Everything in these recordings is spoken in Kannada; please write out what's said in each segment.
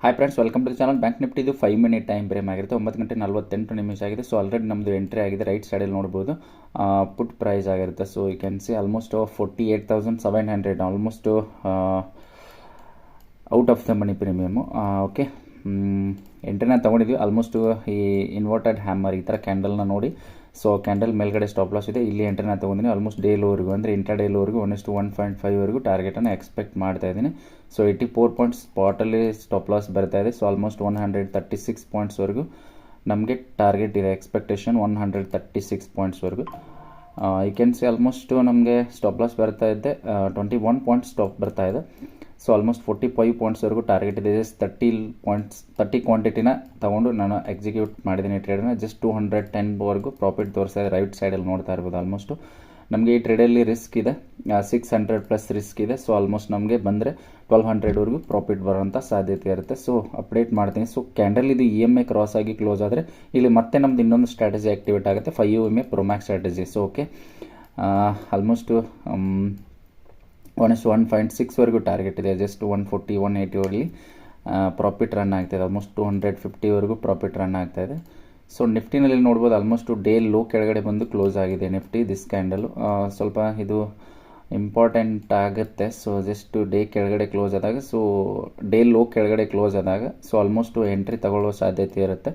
Hi friends, welcome to the channel. Bank Nifty ಇದು 5 ಮಿನಿಟ್ ಟೈಮ್ ಫ್ರೇಮ್ ಆಗಿರುತ್ತೆ. 9 ಗಂಟೆ 48 ನಿಮಿಷ ಆಗಿದೆ. ಸೊ ಆಲ್ರೆಡಿ ನಮ್ಮದು ಎಂಟ್ರಿ ಆಗಿದೆ. ರೈಟ್ ಸೈಡಲ್ಲಿ ನೋಡ್ಬೋದು ಪುಟ್ ಪ್ರೈಸ್ ಆಗಿರುತ್ತೆ. So you can see almost 48,700 almost out of the money premium. Okay, ಎಂಟ್ರಿನ ತೊಗೊಂಡಿದ್ವಿ. ಆಲ್ಮೋಸ್ಟ್ ಈ ಇನ್ವರ್ಟೆಡ್ ಹ್ಯಾಮರ್ ಈ ಥರ ಕ್ಯಾಂಡಲ್ನ ನೋಡಿ, ಸೊ ಕ್ಯಾಂಡಲ್ ಮೇಲ್ಗಡೆ ಸ್ಟಾಪ್ ಲಾಸ್ ಇದೆ. ಇಲ್ಲಿ ಎಂಟ್ರಿನ ತೊಗೊಂಡಿನಿ. ಆಲ್ಮೋಸ್ಟ್ ಡೇ ಲೋವರೆಗೂ ಅಂದರೆ ಇಂಟರ್ ಡೇ ಲೋವರೆಗೂ 1:1.5 ಟಾರ್ಗೆಟನ್ನು ಎಕ್ಸ್ಪೆಕ್ಟ್ ಮಾಡ್ತಾ ಇದ್ದೀನಿ. ಸೊ 84 ಪಾಯಿಂಟ್ಸ್ ಸ್ಪಾಟಲ್ಲಿ ಸ್ಟಾಪ್ ಲಾಸ್ ಬರ್ತಾ ಇದೆ. ಸೊ ಆಲ್ಮೋಸ್ಟ್ 136 ಪಾಯಿಂಟ್ಸ್ವರೆಗೂ ನಮಗೆ ಟಾರ್ಗೆಟ್ ಇದೆ. ಎಕ್ಸ್ಪೆಕ್ಟೇಷನ್ 136 ಪಾಯಿಂಟ್ಸ್ವರೆಗೂ. ಯು ಕ್ಯಾನ್ ಸಿ ಆಲ್ಮೋಸ್ಟ್ ನಮಗೆ ಸ್ಟಾಪ್ ಲಾಸ್ ಬರ್ತಾ ಇದೆ 21 ಪಾಯಿಂಟ್ಸ್ ಸ್ಟಾಪ್ ಬರ್ತಾ ಇದೆ. ಸೊ ಆಲ್ಮೋಸ್ಟ್ 45 ಪಾಯಿಂಟ್ಸ್ವರೆಗೂ ಟಾರ್ಗೆಟ್ ಇದೆ. ಜಸ್ಟ್ 30 ಕ್ವಾಂಟಿಟಿನ ತೊಗೊಂಡು ನಾನು ಎಕ್ಸಿಕ್ಯೂಟ್ ಮಾಡಿದ್ದೀನಿ ಟ್ರೇಡನ್ನ. ಜಸ್ಟ್ 210ವರೆಗೂ ಪ್ರಾಫಿಟ್ ತೋರಿಸ್ತಾ ಇದೆ. ರೈಟ್ ಸೈಡಲ್ಲಿ ನೋಡ್ತಾ ಇರ್ಬೋದು. ಆಲ್ಮೋಸ್ಟು ನಮಗೆ ಈ ಟ್ರೇಡಲ್ಲಿ ರಿಸ್ಕ್ ಇದೆ, 600+ ರಿಸ್ಕ್ ಇದೆ. ಸೊ ಆಲ್ಮೋಸ್ಟ್ ನಮಗೆ ಬಂದರೆ 1200ವರೆಗೂ ಪ್ರಾಫಿಟ್ ಬರೋಂಥ ಸಾಧ್ಯತೆ ಇರುತ್ತೆ. ಸೊ ಅಪ್ಡೇಟ್ ಮಾಡ್ತೀನಿ. ಸೊ ಕ್ಯಾಂಡಲ್ ಇದು EMA ಕ್ರಾಸ್ ಆಗಿ ಕ್ಲೋಸ್ ಆದರೆ ಇಲ್ಲಿ ಮತ್ತೆ ನಮ್ದು ಇನ್ನೊಂದು ಸ್ಟ್ರಾಟಜಿ ಆ್ಯಕ್ಟಿವೇಟ್ ಆಗುತ್ತೆ, 5 EMA ProMax strategy. So okay, almost 1:1.6ವರೆಗೂ ಟಾರ್ಗೆಟ್ ಇದೆ. ಜಸ್ಟ್ 140 180ವರೆಗೆ ಪ್ರಾಫಿಟ್ ರನ್ ಆಗ್ತಾಯಿದೆ. ಆಲ್ಮೋಸ್ಟ್ 250ವರೆಗೂ ಪ್ರಾಫಿಟ್ ರನ್ ಆಗ್ತಾಯಿದೆ. ಸೊ ನಿಫ್ಟಿನಲ್ಲಿ ನೋಡ್ಬೋದು ಆಲ್ಮೋಸ್ಟು ಡೇ ಲೋ ಕೆಳಗಡೆ ಬಂದು ಕ್ಲೋಸ್ ಆಗಿದೆ ನಿಫ್ಟಿ. ದಿಸ್ ಕ್ಯಾಂಡಲು ಸ್ವಲ್ಪ ಇದು ಇಂಪಾರ್ಟೆಂಟ್ ಆಗುತ್ತೆ. ಸೊ ಜಸ್ಟ್ ಡೇ ಕೆಳಗಡೆ ಕ್ಲೋಸ್ ಆದಾಗ, ಸೊ ಡೇ ಲೋ ಕೆಳಗಡೆ ಕ್ಲೋಸ್ ಆದಾಗ ಸೊ ಆಲ್ಮೋಸ್ಟು ಎಂಟ್ರಿ ತಗೊಳ್ಳೋ ಸಾಧ್ಯತೆ ಇರುತ್ತೆ.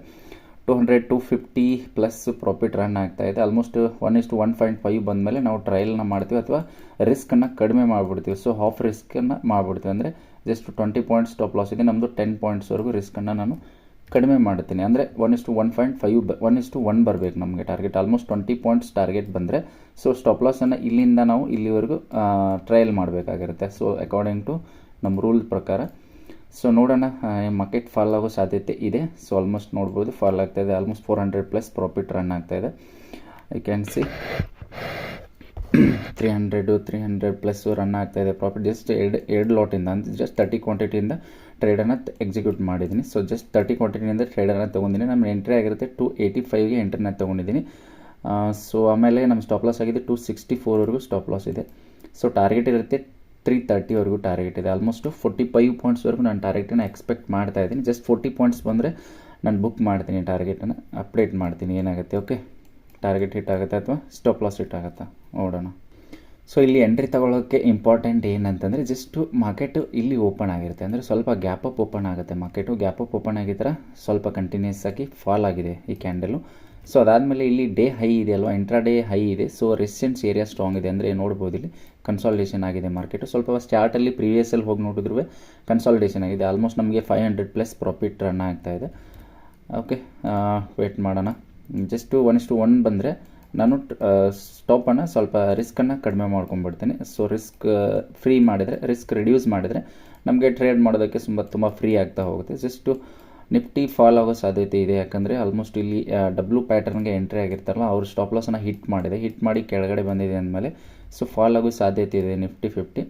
200-250+ ಪ್ರಾಫಿಟ್ ರನ್ ಆಗ್ತಾ ಇದೆ. ಆಲ್ಮೋಸ್ಟ್ 1:1.5 ಬಂದಮೇಲೆ ನಾವು ಟ್ರಯಲ್ನ ಮಾಡ್ತೀವಿ ಅಥವಾ ರಿಸ್ಕನ್ನು ಕಡಿಮೆ ಮಾಡಿಬಿಡ್ತೀವಿ. So half ರಿಸ್ಕನ್ನು ಮಾಡಿಬಿಡ್ತೀವಿ. ಅಂದರೆ ಜಸ್ಟ್ 20 ಪಾಯಿಂಟ್ಸ್ ಸ್ಟಾಪ್ ಲಾಸ್ ಇದೆ. ನಮ್ಮದು 10 ಪಾಯಿಂಟ್ಸ್ವರೆಗೂ ರಿಸ್ಕನ್ನು ನಾನು ಕಡಿಮೆ ಮಾಡ್ತೀನಿ. ಅಂದರೆ 1:1.5 1:1 ಬರಬೇಕು ನಮಗೆ ಟಾರ್ಗೆಟ್. ಆಲ್ಮೋಸ್ಟ್ 20 ಪಾಯಿಂಟ್ಸ್ ಟಾರ್ಗೆಟ್ ಬಂದರೆ ಸೊ ಸ್ಟಾಪ್ ಲಾಸನ್ನು ಇಲ್ಲಿಂದ ನಾವು ಇಲ್ಲಿವರೆಗೂ ಟ್ರಯಲ್ ಮಾಡಬೇಕಾಗಿರುತ್ತೆ. ಸೊ ಅಕಾರ್ಡಿಂಗ್ ಟು ನಮ್ಮ ರೂಲ್ ಪ್ರಕಾರ. ಸೊ ನೋಡೋಣ, ಮಾರ್ಕೆಟ್ ಫಾಲ್ ಆಗೋ ಸಾಧ್ಯತೆ ಇದೆ. ಸೊ ಆಲ್ಮೋಸ್ಟ್ ನೋಡ್ಬೋದು ಫಾಲ್ ಆಗ್ತಾಯಿದೆ. ಆಲ್ಮೋಸ್ಟ್ 400+ ಪ್ರಾಫಿಟ್ ರನ್ ಆಗ್ತಾಯಿದೆ. ಐ ಕ್ಯಾನ್ ಸಿ 300+ ರನ್ ಆಗ್ತಾಯಿದೆ ಪ್ರಾಫಿಟ್. ಜಸ್ಟ್ ಎರಡು ಲಾಟಿಂದ ಅಂದರೆ ಜಸ್ಟ್ 30 ಕ್ವಾಂಟಿಟಿಯಿಂದ ಟ್ರೇಡನ್ನು ಎಕ್ಸಿಕ್ಯೂಟ್ ಮಾಡಿದ್ದೀನಿ. ಸೊ ಜಸ್ಟ್ 30 ಕ್ವಾಂಟಿಟಿಯಿಂದ ಟ್ರೇಡನ್ನು ತೊಗೊಂಡಿದ್ದೀನಿ. ನಮ್ಮ ಎಂಟ್ರಿ ಆಗಿರುತ್ತೆ 285ಗೆ ಎಂಟ್ರಿನ ತೊಗೊಂಡಿದ್ದೀನಿ. ಸೊ ಆಮೇಲೆ ನಮ್ಮ ಸ್ಟಾಪ್ ಲಾಸ್ ಆಗಿದೆ 264ವರೆಗೂ ಸ್ಟಾಪ್ ಲಾಸ್ ಇದೆ. ಸೊ ಟಾರ್ಗೆಟ್ ಇರುತ್ತೆ 330ವರೆಗೂ ಟಾರ್ಗೆಟ್ ಇದೆ. ಆಲ್ಮೋಸ್ಟ್ 45 ಪಾಯಿಂಟ್ಸ್ವರೆಗೂ ನಾನು ಟಾರ್ಗೆಟನ್ನು ಎಕ್ಸ್ಪೆಕ್ಟ್ ಮಾಡ್ತಾ ಇದ್ದೀನಿ. ಜಸ್ಟ್ 40 ಪಾಯಿಂಟ್ಸ್ ಬಂದರೆ ನಾನು ಬುಕ್ ಮಾಡ್ತೀನಿ ಟಾರ್ಗೆಟನ್ನು, ಅಪ್ಡೇಟ್ ಮಾಡ್ತೀನಿ ಏನಾಗುತ್ತೆ. ಓಕೆ, ಟಾರ್ಗೆಟ್ ಹಿಟ್ ಆಗುತ್ತೆ ಅಥವಾ ಸ್ಟಾಪ್ ಲಾಸ್ ಹಿಟ್ ಆಗುತ್ತಾ ನೋಡೋಣ. ಸೊ ಇಲ್ಲಿ ಎಂಟ್ರಿ ತಗೊಳ್ಳೋಕ್ಕೆ ಇಂಪಾರ್ಟೆಂಟ್ ಏನಂತಂದರೆ ಜಸ್ಟು ಮಾರ್ಕೆಟು ಇಲ್ಲಿ ಓಪನ್ ಆಗಿರುತ್ತೆ. ಅಂದರೆ ಸ್ವಲ್ಪ ಗ್ಯಾಪ್ ಅಪ್ ಓಪನ್ ಆಗುತ್ತೆ. ಮಾರ್ಕೆಟು ಗ್ಯಾಪ್ ಅಪ್ ಓಪನ್ ಆಗಿದ್ರೆ ಸ್ವಲ್ಪ ಕಂಟಿನ್ಯೂಸ್ ಆಗಿ ಫಾಲ್ ಆಗಿದೆ ಈ ಕ್ಯಾಂಡಲು. ಸೊ ಅದಾದಮೇಲೆ ಇಲ್ಲಿ ಡೇ ಹೈ ಇದೆ ಅಲ್ವಾ, ಇಂಟ್ರಾ ಡೇ ಹೈ ಇದೆ. ಸೊ ರೆಸಿಸ್ಟೆನ್ಸ್ ಏರಿಯಾ ಸ್ಟ್ರಾಂಗ್ ಇದೆ. ಅಂದರೆ ನೋಡ್ಬೋದು ಇಲ್ಲಿ ಕನ್ಸಾಲಿಡೇಷನ್ ಆಗಿದೆ ಮಾರ್ಕೆಟು. ಸ್ವಲ್ಪ ಸ್ಟಾರ್ಟಲ್ಲಿ ಪ್ರೀವಿಯಸ್ಸಲ್ಲಿ ಹೋಗಿ ನೋಡಿದ್ರು ಕನ್ಸಾಲಿಡೇಷನ್ ಆಗಿದೆ. ಆಲ್ಮೋಸ್ಟ್ ನಮಗೆ 500+ ಪ್ರಾಫಿಟ್ ರನ್ ಆಗ್ತಾಯಿದೆ. ಓಕೆ, ವೇಟ್ ಮಾಡೋಣ. ಜಸ್ಟು 1:1 ಬಂದರೆ ನಾನು ಸ್ಟಾಪನ್ನು ಸ್ವಲ್ಪ ರಿಸ್ಕನ್ನು ಕಡಿಮೆ ಮಾಡ್ಕೊಂಡ್ಬಿಡ್ತೀನಿ. ಸೊ ರಿಸ್ಕ್ ಫ್ರೀ ಮಾಡಿದರೆ, ರಿಸ್ಕ್ ರಿಡ್ಯೂಸ್ ಮಾಡಿದರೆ ನಮಗೆ ಟ್ರೇಡ್ ಮಾಡೋದಕ್ಕೆ ತುಂಬ ಫ್ರೀ ಆಗ್ತಾ ಹೋಗುತ್ತೆ. ಜಸ್ಟು ನಿಫ್ಟಿ ಫಾಲ್ ಆಗೋ ಸಾಧ್ಯತೆ ಇದೆ. ಯಾಕಂದರೆ ಆಲ್ಮೋಸ್ಟ್ ಇಲ್ಲಿ ಡಬ್ಲ್ಯೂ ಪ್ಯಾಟರ್ನ್ಗೆ ಎಂಟ್ರಿ ಆಗಿರ್ತಾರಲ್ಲ, ಅವರು ಸ್ಟಾಪ್ ಲಾಸನ್ನು ಹಿಟ್ ಮಾಡಿ ಕೆಳಗಡೆ ಬಂದಿದೆ ಅಂದಮೇಲೆ ಸೊ ಫಾಲ್ ಆಗೋ ಸಾಧ್ಯತೆ ಇದೆ ನಿಫ್ಟಿ 50.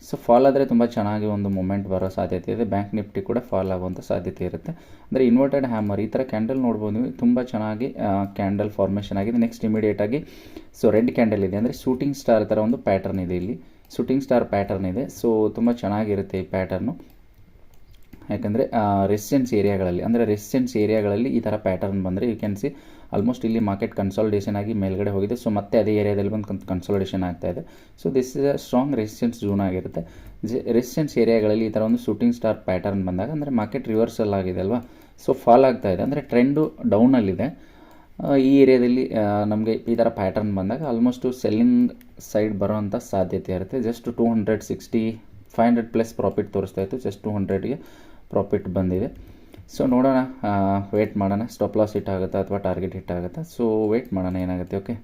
ಸೊ ಫಾಲ್ ಆದರೆ ತುಂಬ ಚೆನ್ನಾಗಿ ಒಂದು ಮೂಮೆಂಟ್ ಬರೋ ಸಾಧ್ಯತೆ ಇದೆ. ಬ್ಯಾಂಕ್ ನಿಫ್ಟಿ ಕೂಡ ಫಾಲ್ ಆಗುವಂಥ ಸಾಧ್ಯತೆ ಇರುತ್ತೆ. ಅಂದರೆ ಇನ್ವರ್ಟೆಡ್ ಹ್ಯಾಮರ್ ಈ ಥರ ಕ್ಯಾಂಡಲ್ ನೋಡ್ಬೋದು ನೀವು, ತುಂಬ ಚೆನ್ನಾಗಿ ಕ್ಯಾಂಡಲ್ ಫಾರ್ಮೇಷನ್ ಆಗಿದೆ. ನೆಕ್ಸ್ಟ್ ಇಮಿಡಿಯೇಟಾಗಿ ಸೊ ರೆಡ್ ಕ್ಯಾಂಡಲ್ ಇದೆ. ಅಂದರೆ ಶೂಟಿಂಗ್ ಸ್ಟಾರ್ ಥರ ಒಂದು ಪ್ಯಾಟರ್ನ್ ಇದೆ. ಇಲ್ಲಿ ಶೂಟಿಂಗ್ ಸ್ಟಾರ್ ಪ್ಯಾಟರ್ನ್ ಇದೆ. ಸೊ ತುಂಬ ಚೆನ್ನಾಗಿರುತ್ತೆ ಈ ಪ್ಯಾಟರ್ನು. ಯಾಕಂದರೆ ರೆಸಿಸ್ಟೆನ್ಸ್ ಏರಿಯಾಗಳಲ್ಲಿ ಈ ಥರ ಪ್ಯಾಟರ್ನ್ ಬಂದರೆ ಯು ಕ್ಯಾನ್ ಸಿ ಆಲ್ಮೋಸ್ಟ್ ಇಲ್ಲಿ ಮಾರ್ಕೆಟ್ ಕನ್ಸಾಲಿಡೇಷನ್ ಆಗಿ ಮೇಲ್ಗಡೆ ಹೋಗಿದೆ. ಸೊ ಮತ್ತೆ ಅದೇ ಏರಿಯಾದಲ್ಲಿ ಬಂದು ಕನ್ಸಾಲಿಡೇಷನ್ ಆಗ್ತಾಯಿದೆ. So this is a strong resistance zone ಆಗಿರುತ್ತೆ. ರೆಸಿಸ್ಟೆನ್ಸ್ ಏರಿಯಾಗಳಲ್ಲಿ ಈ ಥರ ಒಂದು ಶೂಟಿಂಗ್ ಸ್ಟಾರ್ ಪ್ಯಾಟರ್ನ್ ಬಂದಾಗ ಅಂದರೆ ಮಾರ್ಕೆಟ್ ರಿವರ್ಸಲ್ ಆಗಿದೆ ಅಲ್ವಾ, ಸೊ ಫಾಲ್ ಆಗ್ತಾಯಿದೆ. ಅಂದರೆ ಟ್ರೆಂಡು ಡೌನಲ್ಲಿದೆ. ಈ ಏರಿಯಾದಲ್ಲಿ ನಮಗೆ ಈ ಥರ ಪ್ಯಾಟರ್ನ್ ಬಂದಾಗ ಆಲ್ಮೋಸ್ಟು ಸೆಲ್ಲಿಂಗ್ ಸೈಡ್ ಬರೋವಂಥ ಸಾಧ್ಯತೆ ಇರುತ್ತೆ. ಜಸ್ಟ್ 260 500+ ಪ್ರಾಫಿಟ್ ತೋರಿಸ್ತಾ ಇತ್ತು. ಜಸ್ಟ್ 200ಗೆ ಪ್ರಾಫಿಟ್ ಬಂದಿದೆ. ಸೊ ನೋಡೋಣ, ವೇಟ್ ಮಾಡೋಣ. ಸ್ಟಾಪ್ ಲಾಸ್ ಹಿಟ್ ಆಗುತ್ತಾ ಅಥವಾ ಟಾರ್ಗೆಟ್ ಹಿಟ್ ಆಗುತ್ತಾ. ಸೊ ವೇಟ್ ಮಾಡೋಣ ಏನಾಗುತ್ತೆ. ಓಕೆ,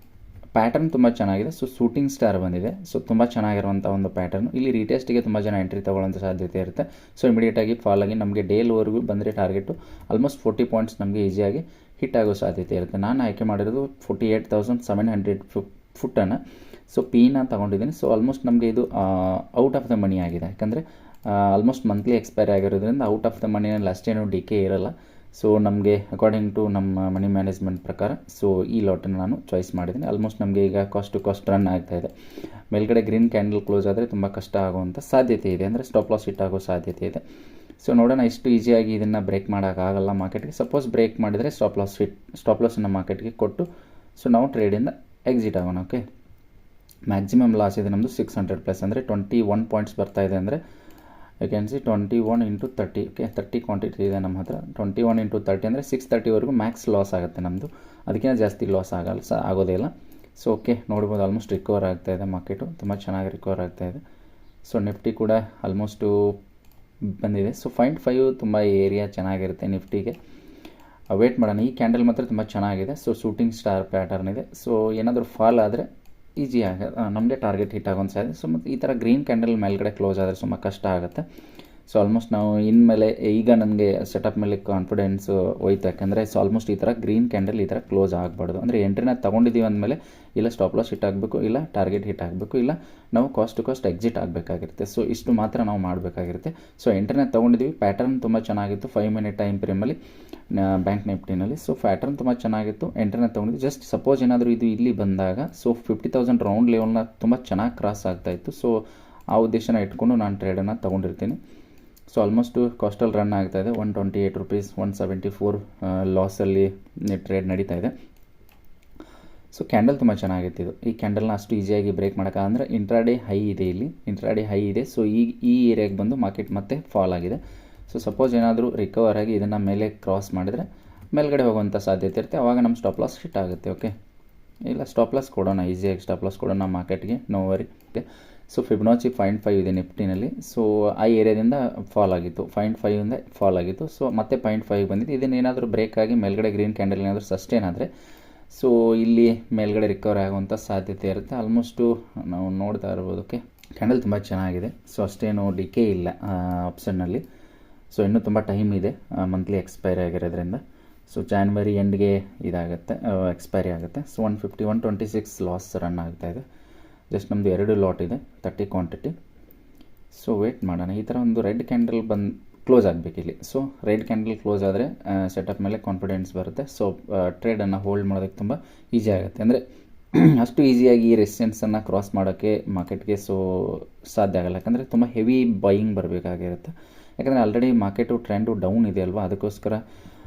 ಪ್ಯಾಟರ್ನ್ ತುಂಬ ಚೆನ್ನಾಗಿದೆ. ಸೊ ಶೂಟಿಂಗ್ ಸ್ಟಾರ್ ಬಂದಿದೆ. ಸೊ ತುಂಬ ಚೆನ್ನಾಗಿರುವಂಥ ಒಂದು ಪ್ಯಾಟರ್ನು. ಇಲ್ಲಿ ರೀಟೆಸ್ಟಿಗೆ ತುಂಬ ಜನ ಎಂಟ್ರಿ ತೊಗೊಳ್ಳೋಂಥ ಸಾಧ್ಯತೆ ಇರುತ್ತೆ. ಸೊ ಇಮಿಡಿಯೇಟಾಗಿ ಫಾಲ್ ಆಗಿ ನಮಗೆ ಡೇ ಲೋವರೆಗೂ ಬಂದರೆ ಟಾರ್ಗೆಟು ಆಲ್ಮೋಸ್ಟ್ 40 ಪಾಯಿಂಟ್ಸ್ ನಮಗೆ ಈಸಿಯಾಗಿ ಹಿಟ್ ಆಗೋ ಸಾಧ್ಯತೆ ಇರುತ್ತೆ. ನಾನು ಆಯ್ಕೆ ಮಾಡಿರೋದು 48,700 ಫುಟ್ಟನ್ನು ಸೊ ಪಿನ ತೊಗೊಂಡಿದ್ದೀನಿ. ಸೊ ಆಲ್ಮೋಸ್ಟ್ ನಮಗೆ ಇದು ಔಟ್ ಆಫ್ ದ ಮನಿ ಆಗಿದೆ. ಯಾಕಂದರೆ ಆಲ್ಮೋಸ್ಟ್ ಮಂತ್ಲಿ ಎಕ್ಸ್ಪೈರ್ ಆಗಿರೋದ್ರಿಂದ ಔಟ್ ಆಫ್ ದ ಮನಿನಲ್ಲಿ ಅಷ್ಟೇನು ಡಿಕೆ ಇರೋಲ್ಲ. ಸೊ ನಮಗೆ ಅಕಾರ್ಡಿಂಗ್ ಟು ನಮ್ಮ ಮನಿ ಮ್ಯಾನೇಜ್ಮೆಂಟ್ ಪ್ರಕಾರ ಸೊ ಈ ಲಾಟನ್ನು ನಾನು ಚಾಯ್ಸ್ ಮಾಡಿದ್ದೀನಿ. ಆಲ್ಮೋಸ್ಟ್ ನಮಗೆ ಈಗ ಕಾಸ್ಟ್ ಟು ಕಾಸ್ಟ್ ರನ್ ಆಗ್ತಾಯಿದೆ. ಮೇಲ್ಗಡೆ ಗ್ರೀನ್ ಕ್ಯಾಂಡಲ್ ಕ್ಲೋಸ್ ಆದರೆ ತುಂಬ ಕಷ್ಟ ಆಗುವಂಥ ಸಾಧ್ಯತೆ ಇದೆ. ಅಂದರೆ ಸ್ಟಾಪ್ ಲಾಸ್ ಹಿಟ್ ಆಗೋ ಸಾಧ್ಯತೆ ಇದೆ. ಸೊ ನೋಡೋಣ ಇಷ್ಟು ಈಸಿಯಾಗಿ ಇದನ್ನು ಬ್ರೇಕ್ ಮಾಡೋಕ್ಕಾಗಲ್ಲ ಮಾರ್ಕೆಟ್ಗೆ. ಸಪೋಸ್ ಬ್ರೇಕ್ ಮಾಡಿದರೆ ಸ್ಟಾಪ್ ಲಾಸನ್ನು ಮಾರ್ಕೆಟ್ಗೆ ಕೊಟ್ಟು ಸೊ ನಾವು ಟ್ರೇಡಿಂದ ಎಕ್ಸಿಟ್ ಆಗೋಣ. ಓಕೆ, ಮ್ಯಾಕ್ಸಿಮಮ್ ಲಾಸ್ ಇದೆ ನಮ್ಮದು 600+ ಅಂದರೆ 21 ಪಾಯಿಂಟ್ಸ್ ಬರ್ತಾ ಇದೆ. ಅಂದರೆ you can see 21 × 30. Okay, 30 quantity ಇದೆ ನಮ್ಮ ಹತ್ರ. 21 × 30 ಅಂದರೆ 630ವರೆಗೂ ಮ್ಯಾಕ್ಸ್ ಲಾಸ್ ಆಗುತ್ತೆ ನಮ್ಮದು. ಅದಕ್ಕಿಂತ ಜಾಸ್ತಿ ಲಾಸ್ ಆಗೋದೇ ಇಲ್ಲ. ಸೊ ಓಕೆ, ನೋಡ್ಬೋದು ಆಲ್ಮೋಸ್ಟ್ ರಿಕವರ್ ಆಗ್ತಾಯಿದೆ ಮಾರ್ಕೆಟು, ತುಂಬ ಚೆನ್ನಾಗಿ ರಿಕವರ್ ಆಗ್ತಾಯಿದೆ. ಸೊ ನಿಫ್ಟಿ ಕೂಡ ಆಲ್ಮೋಸ್ಟು ಬಂದಿದೆ. ಸೊ 0.5 ತುಂಬ ಏರಿಯಾ ಚೆನ್ನಾಗಿರುತ್ತೆ ನಿಫ್ಟಿಗೆ. ವೇಟ್ ಮಾಡೋಣ. ಈ ಕ್ಯಾಂಡಲ್ ಮಾತ್ರ ತುಂಬ ಚೆನ್ನಾಗಿದೆ. ಸೊ ಶೂಟಿಂಗ್ ಸ್ಟಾರ್ ಪ್ಯಾಟರ್ನ್ ಇದೆ. ಸೊ ಏನಾದರೂ ಫಾಲ್ ಆದರೆ ಈಸಿಯಾಗಿ ನಮಗೆ ಟಾರ್ಗೆಟ್ ಹಿಟ್ ಆಗೋದು ಸಾಧ್ಯ. ಸೊ ಮತ್ತು ಈ ಥರ ಗ್ರೀನ್ ಕ್ಯಾಂಡಲ್ ಮೇಲ್ಗಡೆ ಕ್ಲೋಸ್ ಆದರೆ ತುಂಬ ಕಷ್ಟ ಆಗುತ್ತೆ. ಸೊ ಆಲ್ಮೋಸ್ಟ್ ನಾವು ಇನ್ಮೇಲೆ ಈಗ ನನಗೆ ಸೆಟಪ್ ಮೇಲೆ ಕಾನ್ಫಿಡೆನ್ಸ್ ಹೋಯ್ತು. ಯಾಕಂದರೆ ಸೊ ಆಲ್ಮೋಸ್ಟ್ ಈ ಥರ ಗ್ರೀನ್ ಕ್ಯಾಂಡಲ್ ಈ ಥರ ಕ್ಲೋಸ್ ಆಗಬಾರ್ದು. ಅಂದರೆ ಎಂಟ್ರಿನ ತೊಗೊಂಡಿದ್ದೀವಿ ಅಂದಮೇಲೆ ಇಲ್ಲ ಸ್ಟಾಪ್ ಲಾಸ್ ಹಿಟ್ ಆಗಬೇಕು, ಇಲ್ಲ ಟಾರ್ಗೆಟ್ ಹಿಟ್ ಆಗಬೇಕು, ಇಲ್ಲ ನಾವು ಕಾಸ್ಟ್ ಟು ಕಾಸ್ಟ್ ಎಕ್ಸಿಟ್ ಆಗಬೇಕಾಗಿರುತ್ತೆ. ಸೊ ಇಷ್ಟು ಮಾತ್ರ ನಾವು ಮಾಡಬೇಕಾಗಿರುತ್ತೆ. ಸೊ ಎಂಟ್ರಿನ ತೊಗೊಂಡಿದ್ದೀವಿ. ಪ್ಯಾಟರ್ನ್ ತುಂಬ ಚೆನ್ನಾಗಿತ್ತು 5 ಮಿನಿಟ್ ಟೈಮ್ ಫ್ರೇಮಲ್ಲಿ ಬ್ಯಾಂಕ್ ನಿಫ್ಟಿನಲ್ಲಿ. ಸೊ ಪ್ಯಾಟರ್ನ್ ತುಂಬ ಚೆನ್ನಾಗಿತ್ತು. ಎಂಟ್ರಿನ ತೊಗೊಂಡಿದ್ದು ಜಸ್ಟ್ ಸಪೋಸ್ ಏನಾದರೂ ಇದು ಇಲ್ಲಿ ಬಂದಾಗ ಸೊ 50,000 ರೌಂಡ್ ಲೆವೆಲ್ನ ತುಂಬ ಚೆನ್ನಾಗಿ ಕ್ರಾಸ್ ಆಗ್ತಾಯಿತ್ತು. ಸೊ ಆ ಉದ್ದೇಶನ ಇಟ್ಕೊಂಡು ನಾನು ಟ್ರೇಡನ್ನು ತೊಗೊಂಡಿರ್ತೀನಿ. ಸೊ ಆಲ್ಮೋಸ್ಟು ಕಾಸ್ಟಲ್ಲಿ ರನ್ ಆಗ್ತಾಯಿದೆ. 128 ರೂಪೀಸ್ 174 ಲಾಸಲ್ಲಿ ಟ್ರೇಡ್ ನಡೀತಾ ಇದೆ. ಸೊ ಕ್ಯಾಂಡಲ್ ತುಂಬ ಚೆನ್ನಾಗಿತ್ತು ಇದು. ಈ ಕ್ಯಾಂಡಲ್ನ ಅಷ್ಟು ಈಸಿಯಾಗಿ ಬ್ರೇಕ್ ಮಾಡೋಕ್ಕಾಗಂದ್ರೆ ಇಂಟ್ರಾಡೇ ಹೈ ಇದೆ, ಇಲ್ಲಿ ಇಂಟ್ರಾಡೇ ಹೈ ಇದೆ. ಸೊ ಈ ಏರಿಯಾಗೆ ಬಂದು ಮಾರ್ಕೆಟ್ ಮತ್ತೆ ಫಾಲ್ ಆಗಿದೆ. ಸೊ ಸಪೋಸ್ ಏನಾದರೂ ರಿಕವರ್ ಆಗಿ ಇದನ್ನು ಮೇಲೆ ಕ್ರಾಸ್ ಮಾಡಿದರೆ ಮೇಲ್ಗಡೆ ಹೋಗುವಂಥ ಸಾಧ್ಯತೆ ಇರುತ್ತೆ. ಆವಾಗ ನಮ್ಮ ಸ್ಟಾಪ್ ಲಾಸ್ ಹಿಟ್ ಆಗುತ್ತೆ. ಓಕೆ, ಇಲ್ಲ ಸ್ಟಾಪ್ ಲಾಸ್ ಕೊಡೋಣ, ಈಸಿಯಾಗಿ ಸ್ಟಾಪ್ ಲಾಸ್ ಕೊಡೋಣ ಮಾರ್ಕೆಟ್ಗೆ, ನೋ ವರಿ. ಓಕೆ, ಸೊ ಫಿಬ್ನಾಚಿ 0.5 ಇದೆ ನಿಫ್ಟಿನಲ್ಲಿ. ಸೊ ಆ ಏರಿಯಾದಿಂದ ಫಾಲ್ ಆಗಿತ್ತು, 0.5ಇಂದ ಫಾಲ್ ಆಗಿತ್ತು. ಸೊ ಮತ್ತೆ 0.5 ಬಂದಿತ್ತು. ಇದನ್ನೇನಾದರೂ ಬ್ರೇಕ್ ಆಗಿ ಮೇಲ್ಗಡೆ ಗ್ರೀನ್ ಕ್ಯಾಂಡಲ್ ಏನಾದರೂ ಸಸ್ಟೇನ್ ಆದರೆ ಸೊ ಇಲ್ಲಿ ಮೇಲ್ಗಡೆ ರಿಕವರ್ ಆಗುವಂಥ ಸಾಧ್ಯತೆ ಇರುತ್ತೆ. ಆಲ್ಮೋಸ್ಟು ನಾವು ನೋಡ್ತಾ ಇರ್ಬೋದು. ಓಕೆ, ಕ್ಯಾಂಡಲ್ ತುಂಬ ಚೆನ್ನಾಗಿದೆ. ಸೊ ಅಷ್ಟೇನು ಡಿಕೆ ಇಲ್ಲ ಆಪ್ಷನ್ನಲ್ಲಿ. ಸೊ ಇನ್ನೂ ತುಂಬ ಟೈಮ್ ಇದೆ ಮಂತ್ಲಿ ಎಕ್ಸ್ಪೈರಿ ಆಗಿರೋದ್ರಿಂದ. ಸೊ ಜಾನ್ವರಿ ಎಂಡ್ಗೆ ಇದಾಗುತ್ತೆ, ಎಕ್ಸ್ಪೈರಿ ಆಗುತ್ತೆ. ಸೊ 150 126 ಲಾಸ್ ರನ್ ಆಗ್ತಾಯಿದೆ. ಜಸ್ಟ್ ನಮ್ಮದು 2 ಲಾಟ್ ಇದೆ, 30 ಕ್ವಾಂಟಿಟಿ. ಸೊ ವೇಟ್ ಮಾಡೋಣ. ಈ ಥರ ಒಂದು ರೆಡ್ ಕ್ಯಾಂಡಲ್ ಕ್ಲೋಸ್ ಆಗಬೇಕಿಲ್ಲಿ. ಸೊ ರೆಡ್ ಕ್ಯಾಂಡಲ್ ಕ್ಲೋಸ್ ಆದರೆ ಸೆಟಪ್ ಮೇಲೆ ಕಾನ್ಫಿಡೆನ್ಸ್ ಬರುತ್ತೆ. ಸೊ ಟ್ರೇಡನ್ನು ಹೋಲ್ಡ್ ಮಾಡೋದಕ್ಕೆ ತುಂಬ ಈಸಿ ಆಗುತ್ತೆ. ಅಂದರೆ ಅಷ್ಟು ಈಸಿಯಾಗಿ ಈ ರೆಸಿಸ್ಟೆನ್ಸನ್ನು ಕ್ರಾಸ್ ಮಾಡೋಕ್ಕೆ ಮಾರ್ಕೆಟ್ಗೆ ಸೊ ಸಾಧ್ಯ ಆಗಲ್ಲ. ಯಾಕಂದರೆ ತುಂಬ ಹೆವಿ ಬೈಯಿಂಗ್ ಬರಬೇಕಾಗಿರುತ್ತೆ. ಯಾಕಂದರೆ ಆಲ್ರೆಡಿ ಮಾರ್ಕೆಟು ಟ್ರೆಂಡು ಡೌನ್ ಇದೆ ಅಲ್ವಾ, ಅದಕ್ಕೋಸ್ಕರ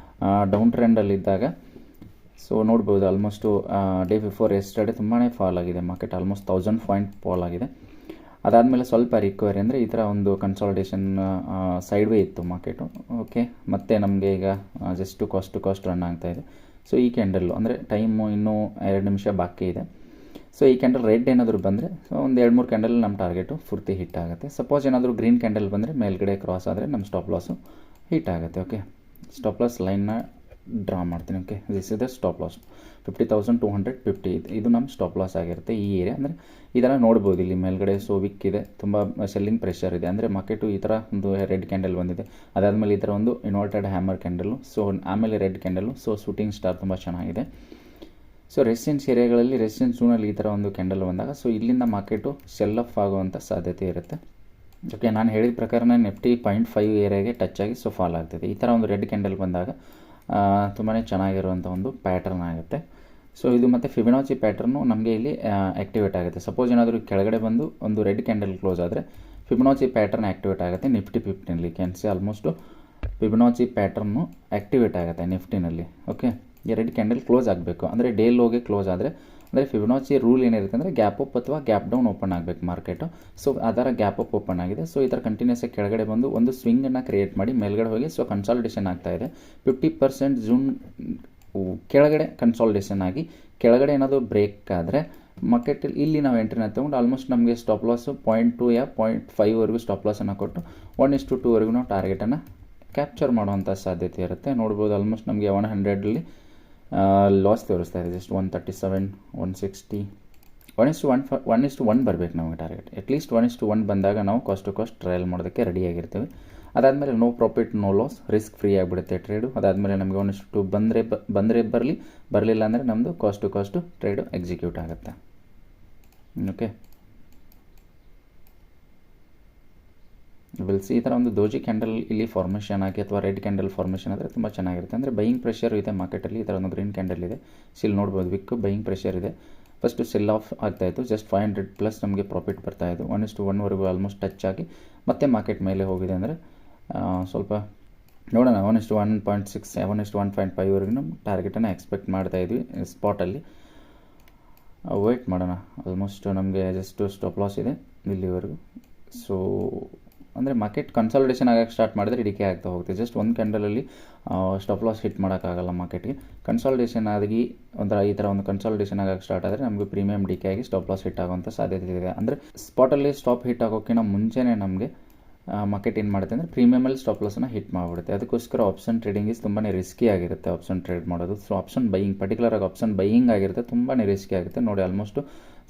ಡೌನ್ ಟ್ರೆಂಡಲ್ಲಿದ್ದಾಗ ಸೊ ನೋಡ್ಬೋದು ಆಲ್ಮೋಸ್ಟು ಡೇ ಬಿಫೋರ್ ಎಸ್ಟರ್ಡೇ ತುಂಬಾ ಫಾಲ್ ಆಗಿದೆ ಮಾರ್ಕೆಟ್. ಆಲ್ಮೋಸ್ಟ್ 1000 ಪಾಯಿಂಟ್ ಫಾಲ್ ಆಗಿದೆ. ಅದಾದಮೇಲೆ ಸ್ವಲ್ಪ ರಿಕವರಿ, ಅಂದರೆ ಈ ಥರ ಒಂದು ಕನ್ಸಾಲ್ಟೇಷನ್ ಸೈಡ್ ವೇ ಇತ್ತು ಮಾರ್ಕೆಟು. ಓಕೆ, ಮತ್ತು ನಮಗೆ ಈಗ ಜಸ್ಟ್ ಕಾಸ್ಟ್ ರನ್ ಆಗ್ತಾಯಿದೆ. ಸೊ ಈ ಕ್ಯಾಂಡಲ್ಲು ಅಂದರೆ ಟೈಮು ಇನ್ನೂ 2 ನಿಮಿಷ ಬಾಕಿ ಇದೆ. ಸೊ ಈ ಕ್ಯಾಂಡಲ್ ರೆಡ್ ಏನಾದರೂ ಬಂದರೆ ಸೊ ಒಂದು 2-3 ಕ್ಯಾಂಡಲ್ ನಮ್ಮ ಟಾರ್ಗೆಟು ಪೂರ್ತಿ ಹಿಟ್ ಆಗುತ್ತೆ. ಸಪೋಸ್ ಏನಾದರೂ ಗ್ರೀನ್ ಕ್ಯಾಂಡಲ್ ಬಂದರೆ ಮೇಲ್ಗಡೆ ಕ್ರಾಸ್ ಆದರೆ ನಮ್ಮ ಸ್ಟಾಪ್ ಲಾಸು ಹಿಟ್ ಆಗುತ್ತೆ. ಓಕೆ, ಸ್ಟಾಪ್ ಲಾಸ್ ಲೈನ್ನ ಡ್ರಾ ಮಾಡ್ತೀನಿ. Okay, this is the stop loss 50,250. ಇದು ನಮ್ಮ ಸ್ಟಾಪ್ ಲಾಸ್ ಆಗಿರುತ್ತೆ ಈ ಏರಿಯಾ. ಅಂದರೆ ಇದನ್ನು ನೋಡ್ಬೋದು ಇಲ್ಲಿ ಮೇಲ್ಗಡೆ. ಸೊ ವಿಕ್ ಇದೆ, ತುಂಬ ಸೆಲ್ಲಿಂಗ್ ಪ್ರೆಷರ್ ಇದೆ. ಅಂದರೆ ಮಾರ್ಕೆಟು ಈ ಥರ ಒಂದು ರೆಡ್ ಕ್ಯಾಂಡಲ್ ಬಂದಿದೆ. ಅದಾದಮೇಲೆ ಈ ಥರ ಒಂದು ಇನ್ವರ್ಟೆಡ್ ಹ್ಯಾಮರ್ ಕ್ಯಾಂಡಲ್ಲು. ಸೊ ಆಮೇಲೆ red candle. So shooting star ತುಂಬ ಚೆನ್ನಾಗಿದೆ. ಸೊ ರೆಸಿಡೆನ್ಸ್ ಏರಿಯಾಗಳಲ್ಲಿ ರೆಸಿಡೆನ್ಸ್ ಝೋನಲ್ಲಿ ಈ ಥರ ಒಂದು ಕ್ಯಾಂಡಲ್ ಬಂದಾಗ ಸೊ ಇಲ್ಲಿಂದ ಮಾರ್ಕೆಟು ಸೆಲ್ ಆಫ್ ಆಗುವಂಥ ಸಾಧ್ಯತೆ ಇರುತ್ತೆ. ಓಕೆ, ನಾನು ಹೇಳಿದ ಪ್ರಕಾರನೇ ನಿಫ್ಟಿ 0.5 ಏರಿಯಾಗೆ ಟಚ್ ಆಗಿ ಸೊ ಫಾಲ್ ಆಗ್ತಿದೆ. ಈ ಥರ ಒಂದು ರೆಡ್ ಕ್ಯಾಂಡಲ್ ಬಂದಾಗ ತುಂಬಾ ಚೆನ್ನಾಗಿರುವಂಥ ಒಂದು ಪ್ಯಾಟರ್ನ್ ಆಗುತ್ತೆ. ಸೊ ಇದು ಮತ್ತು ಫಿಬೊನಾಚಿ ಪ್ಯಾಟರ್ನು ನಮಗೆ ಇಲ್ಲಿ ಆ್ಯಕ್ಟಿವೇಟ್ ಆಗುತ್ತೆ. ಸಪೋಸ್ ಏನಾದರೂ ಕೆಳಗಡೆ ಬಂದು ಒಂದು ರೆಡ್ ಕ್ಯಾಂಡಲ್ ಕ್ಲೋಸ್ ಆದರೆ ಫಿಬೊನಾಚಿ ಪ್ಯಾಟರ್ನ್ ಆ್ಯಕ್ಟಿವೇಟ್ ಆಗುತ್ತೆ ನಿಫ್ಟಿ 50ನಲ್ಲಿ. ಕ್ಯಾನ್ಸಿ ಆಲ್ಮೋಸ್ಟು ಫಿಬೊನಾಚಿ ಪ್ಯಾಟರ್ನು ಆ್ಯಕ್ಟಿವೇಟ್ ಆಗುತ್ತೆ ನಿಫ್ಟಿನಲ್ಲಿ. ಓಕೆ, ಈ ರೆಡ್ ಕ್ಯಾಂಡಲ್ ಕ್ಲೋಸ್ ಆಗಬೇಕು. ಅಂದರೆ ಡೇ ಲೋಗೆ ಕ್ಲೋಸ್ ಆದರೆ ಅಂದರೆ ಫಿಬೊನಾಚಿ ರೂಲ್ ಏನಿರುತ್ತೆ ಅಂದರೆ ಗ್ಯಾಪ್ ಅಪ್ ಅಥವಾ ಗ್ಯಾಪ್ ಡೌನ್ ಓಪನ್ ಆಗಬೇಕು ಮಾರ್ಕೆಟು. ಸೊ ಆ ಥರ ಗ್ಯಾಪ್ ಅಪ್ ಓಪನ್ ಆಗಿದೆ. ಸೊ ಈ ಥರ ಕಂಟಿನ್ಯೂಸ್ ಆಗಿ ಕೆಳಗಡೆ ಬಂದು ಒಂದು ಸ್ವಿಂಗನ್ನು ಕ್ರಿಯೇಟ್ ಮಾಡಿ ಮೇಲ್ಗಡೆ ಹೋಗಿ ಸೊ ಕನ್ಸಾಲ್ಟೇಷನ್ ಆಗ್ತಾಯಿದೆ. 50% ಜೂನ್ ಕೆಳಗಡೆ ಕನ್ಸಾಲ್ಟೇಷನ್ ಆಗಿ ಕೆಳಗಡೆ ಏನಾದರೂ ಬ್ರೇಕ್ ಆದರೆ ಮಾರ್ಕೆಟಲ್ಲಿ ಇಲ್ಲಿ ನಾವು ಎಂಟ್ರಿನ ತೊಗೊಂಡು ಆಲ್ಮೋಸ್ಟ್ ನಮಗೆ ಸ್ಟಾಪ್ ಲಾಸು 0.2 ಯಾ 0.5ವರೆಗೂ ಸ್ಟಾಪ್ ಲಾಸನ್ನು ಕೊಟ್ಟು 1:2ವರೆಗೂ ನಾವು ಟಾರ್ಗೆಟನ್ನು ಕ್ಯಾಪ್ಚರ್ ಮಾಡುವಂಥ ಸಾಧ್ಯತೆ ಇರುತ್ತೆ. ನೋಡ್ಬೋದು ಆಲ್ಮೋಸ್ಟ್ ನಮಗೆ 100ಅಲ್ಲಿ ಲಾಸ್ ತೋರಿಸ್ತಾ ಇದೆ. ಜಸ್ಟ್ 137 160 1:1 ಬರಬೇಕು ನಮಗೆ ಟಾರ್ಗೆಟ್. ಅಟ್ಲೀಸ್ಟ್ 1:1 ಬಂದಾಗ ನಾವು ಕಾಸ್ಟ್ ಟು ಕಾಸ್ಟ್ ಟ್ರಯಲ್ ಮಾಡೋದಕ್ಕೆ ರೆಡಿಯಾಗಿರ್ತೀವಿ. ಅದಾದಮೇಲೆ no profit no loss, risk free ಆಗಿಬಿಡುತ್ತೆ ಟ್ರೇಡು. ಅದಾದಮೇಲೆ ನಮಗೆ 1:2 ಬಂದರೆ ಬರಲಿಲ್ಲ ಅಂದರೆ ನಮ್ಮದು cost to cost trade execute ಆಗುತ್ತೆ. ಓಕೆ, ವಿಲ್ಸಿ ಈ ಥರ ಒಂದು ದೋಜಿ ಕ್ಯಾಂಡಲ್ ಇಲ್ಲಿ ಫಾರ್ಮೇಷನ್ ಆಗಿ ಅಥವಾ ರೆಡ್ ಕ್ಯಾಂಡಲ್ ಫಾರ್ಮೇಷನ್ ಆದರೆ ತುಂಬ ಚೆನ್ನಾಗಿರುತ್ತೆ. ಅಂದರೆ ಬೈಯಿಂಗ್ ಪ್ರೆಷರ್ ಇದೆ ಮಾರ್ಕೆಟಲ್ಲಿ. ಈ ಥರ ಒಂದು ಗ್ರೀನ್ ಕ್ಯಾಂಡಲ್ ಇದೆ. ಸಿಲ್ ನೋಡ್ಬೋದು, ವಿಕ್ ಬೈಯಿಂಗ್ ಪ್ರೆಷರ್ ಇದೆ. ಫಸ್ಟು ಸೆಲ್ ಆಫ್ ಆಗ್ತಾಯಿತ್ತು. ಜಸ್ಟ್ 500+ ನಮಗೆ ಪ್ರಾಫಿಟ್ ಬರ್ತಾಯಿತ್ತು. 1:1ವರೆಗೂ ಆಲ್ಮೋಸ್ಟ್ ಟಚ್ ಆಗಿ ಮತ್ತೆ ಮಾರ್ಕೆಟ್ ಮೇಲೆ ಹೋಗಿದೆ. ಅಂದರೆ ಸ್ವಲ್ಪ ನೋಡೋಣ 1:1.6 1:1.5ವರೆಗೂ ನಮ್ಮ ಟಾರ್ಗೆಟನ್ನು ಎಕ್ಸ್ಪೆಕ್ಟ್ ಮಾಡ್ತಾಯಿದ್ವಿ ಸ್ಪಾಟಲ್ಲಿ. ವೇಟ್ ಮಾಡೋಣ. ಆಲ್ಮೋಸ್ಟ್ ನಮಗೆ ಜಸ್ಟ್ ಸ್ಟಾಪ್ ಲಾಸ್ ಇದೆ ಇಲ್ಲಿವರೆಗೂ. ಸೊ ಅಂದರೆ ಮಾರ್ಕೆಟ್ ಕನ್ಸಾಲಿಡೇಷನ್ ಆಗೋಕ್ಕೆ ಸ್ಟಾರ್ಟ್ ಮಾಡಿದ್ರೆ ಡಿಕೆ ಆಗ್ತಾ ಹೋಗುತ್ತೆ. ಜಸ್ಟ್ ಒಂದು ಕ್ಯಾಂಡಲಲ್ಲಿ ಸ್ಟಾಪ್ ಲಾಸ್ ಹಿಟ್ ಮಾಡೋಕ್ಕಾಗಲ್ಲ ಮಾರ್ಕೆಟ್ಗೆ. ಕನ್ಸಾಲಿಡೇಷನ್ ಆಗಿ ಒಂಥರ ಈ ಥರ ಒಂದು ಕನ್ಸಾಲಿಡೇಷನ್ ಆಗೋಕ್ಕೆ ಸ್ಟಾರ್ಟ್ ಆದರೆ ನಮಗೆ ಪ್ರೀಮಿಯಂ ಡಿಕೆ ಆಗಿ ಸ್ಟಾಪ್ ಲಾಸ್ ಹಿಟ್ ಆಗೋಂಥ ಸಾಧ್ಯತೆ ಇದೆ. ಅಂದರೆ ಸ್ಪಾಟಲ್ಲಿ ಸ್ಟಾಪ್ ಹಿಟ್ ಆಗೋಕ್ಕಿಂತ ಮುಂಚೆನೇ ನಮಗೆ ಮಾರ್ಕೆಟ್ ಏನು ಮಾಡುತ್ತೆ ಅಂದರೆ ಪ್ರೀಮಿಯಮಲ್ಲಿ ಸ್ಟಾಪ್ ಲಾಸನ್ನು ಹಿಟ್ ಮಾಡಿಬಿಡುತ್ತೆ. ಅದಕ್ಕೋಸ್ಕರ ಆಪ್ಷನ್ ಟ್ರೇಡಿಂಗ್ ಇಸ್ ತುಂಬಾ ರಿಸ್ಕಿ ಆಗಿರುತ್ತೆ ಆಪ್ಷನ್ ಟ್ರೇಡ್ ಮಾಡೋದು. ಸೊ ಆಪ್ಷನ್ ಬೈಯಿಂಗ್ ಪರ್ಟಿಕ್ಯುಲರ್ ಆಗಿ ಆಪ್ಷನ್ ಬೈಯಿಂಗ್ ಆಗಿರುತ್ತೆ, ತುಂಬಾ ರಿಸ್ಕಿ ಆಗುತ್ತೆ. ನೋಡಿ ಆಲ್ಮೋಸ್ಟು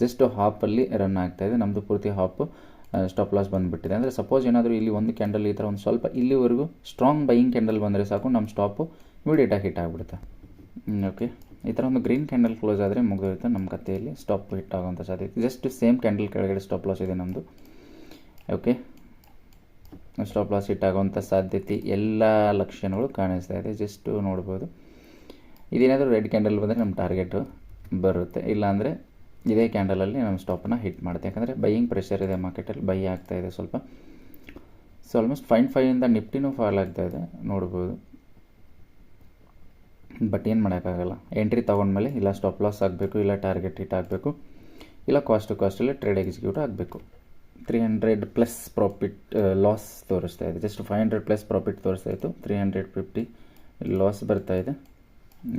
ಜಸ್ಟ್ ಹಾಫಲ್ಲಿ ರನ್ ಆಗ್ತಾಯಿದೆ. ನಮ್ಮದು ಪೂರ್ತಿ ಹಾಫು ಸ್ಟಾಪ್ ಲಾಸ್ ಬಂದುಬಿಟ್ಟಿದೆ. ಅಂದರೆ ಸಪೋಸ್ ಏನಾದರೂ ಇಲ್ಲಿ ಒಂದು ಕ್ಯಾಂಡಲ್ ಈ ಥರ ಒಂದು ಸ್ವಲ್ಪ ಇಲ್ಲಿವರೆಗೂ ಸ್ಟ್ರಾಂಗ್ ಬೈಯಿಂಗ್ ಕ್ಯಾಂಡಲ್ ಬಂದರೆ ಸಾಕು, ನಮ್ಮ ಸ್ಟಾಪು ಇಮಿಡಿಯೇಟಾಗಿ ಹಿಟ್ ಆಗಿಬಿಡುತ್ತೆ. ಓಕೆ, ಈ ಥರ ಒಂದು ಗ್ರೀನ್ ಕ್ಯಾಂಡಲ್ ಕ್ಲೋಸ್ ಆದರೆ ಮುಗಿದಿರುತ್ತೆ ನಮ್ಮ ಕಥೆಯಲ್ಲಿ, ಸ್ಟಾಪ್ ಹಿಟ್ ಆಗೋಂಥ ಸಾಧ್ಯತೆ. ಜಸ್ಟ್ ಸೇಮ್ ಕ್ಯಾಂಡಲ್ ಕೆಳಗಡೆ ಸ್ಟಾಪ್ ಲಾಸ್ ಇದೆ ನಮ್ಮದು. ಓಕೆ, ಸ್ಟಾಪ್ ಲಾಸ್ ಹಿಟ್ ಆಗೋವಂಥ ಸಾಧ್ಯತೆ ಎಲ್ಲ ಲಕ್ಷಣಗಳು ಕಾಣಿಸ್ತಾ ಇದೆ. ಜಸ್ಟ್ ನೋಡ್ಬೋದು. ಇದೇನಾದರೂ ರೆಡ್ ಕ್ಯಾಂಡಲ್ ಬಂದರೆ ನಮ್ಮ ಟಾರ್ಗೆಟು ಬರುತ್ತೆ, ಇಲ್ಲಾಂದರೆ ಇದೇ ಕ್ಯಾಂಡಲಲ್ಲಿ ನಮ್ಮ ಸ್ಟಾಪನ್ನು ಹಿಟ್ ಮಾಡುತ್ತೆ. ಯಾಕಂದರೆ ಬೈಯಿಂಗ್ ಪ್ರೆಷರ್ ಇದೆ ಮಾರ್ಕೆಟಲ್ಲಿ, ಬೈ ಆಗ್ತಾಯಿದೆ ಸ್ವಲ್ಪ. ಸೊ ಆಲ್ಮೋಸ್ಟ್ 0.5ಇಂದ ನಿಫ್ಟಿನೂ ಫಾಲ್ ಆಗ್ತಾಯಿದೆ ನೋಡ್ಬೋದು. ಬಟ್ ಏನು ಮಾಡೋಕ್ಕಾಗಲ್ಲ, ಎಂಟ್ರಿ ತೊಗೊಂಡ್ಮೇಲೆ ಇಲ್ಲ ಸ್ಟಾಪ್ ಲಾಸ್ ಆಗಬೇಕು, ಇಲ್ಲ ಟಾರ್ಗೆಟ್ ಹಿಟ್ ಆಗಬೇಕು, ಇಲ್ಲ ಕಾಸ್ಟ್ ಟು ಕಾಸ್ಟಲ್ಲಿ ಟ್ರೇಡ್ ಎಕ್ಸಿಕ್ಯೂಟ್ ಆಗಬೇಕು. 300+ ಪ್ರಾಫಿಟ್ ಲಾಸ್ ತೋರಿಸ್ತಾ ಇದೆ. ಜಸ್ಟ್ 500+ ಪ್ರಾಫಿಟ್ ತೋರಿಸ್ತಾ ಇತ್ತು, 350 ಲಾಸ್ ಬರ್ತಾಯಿದೆ.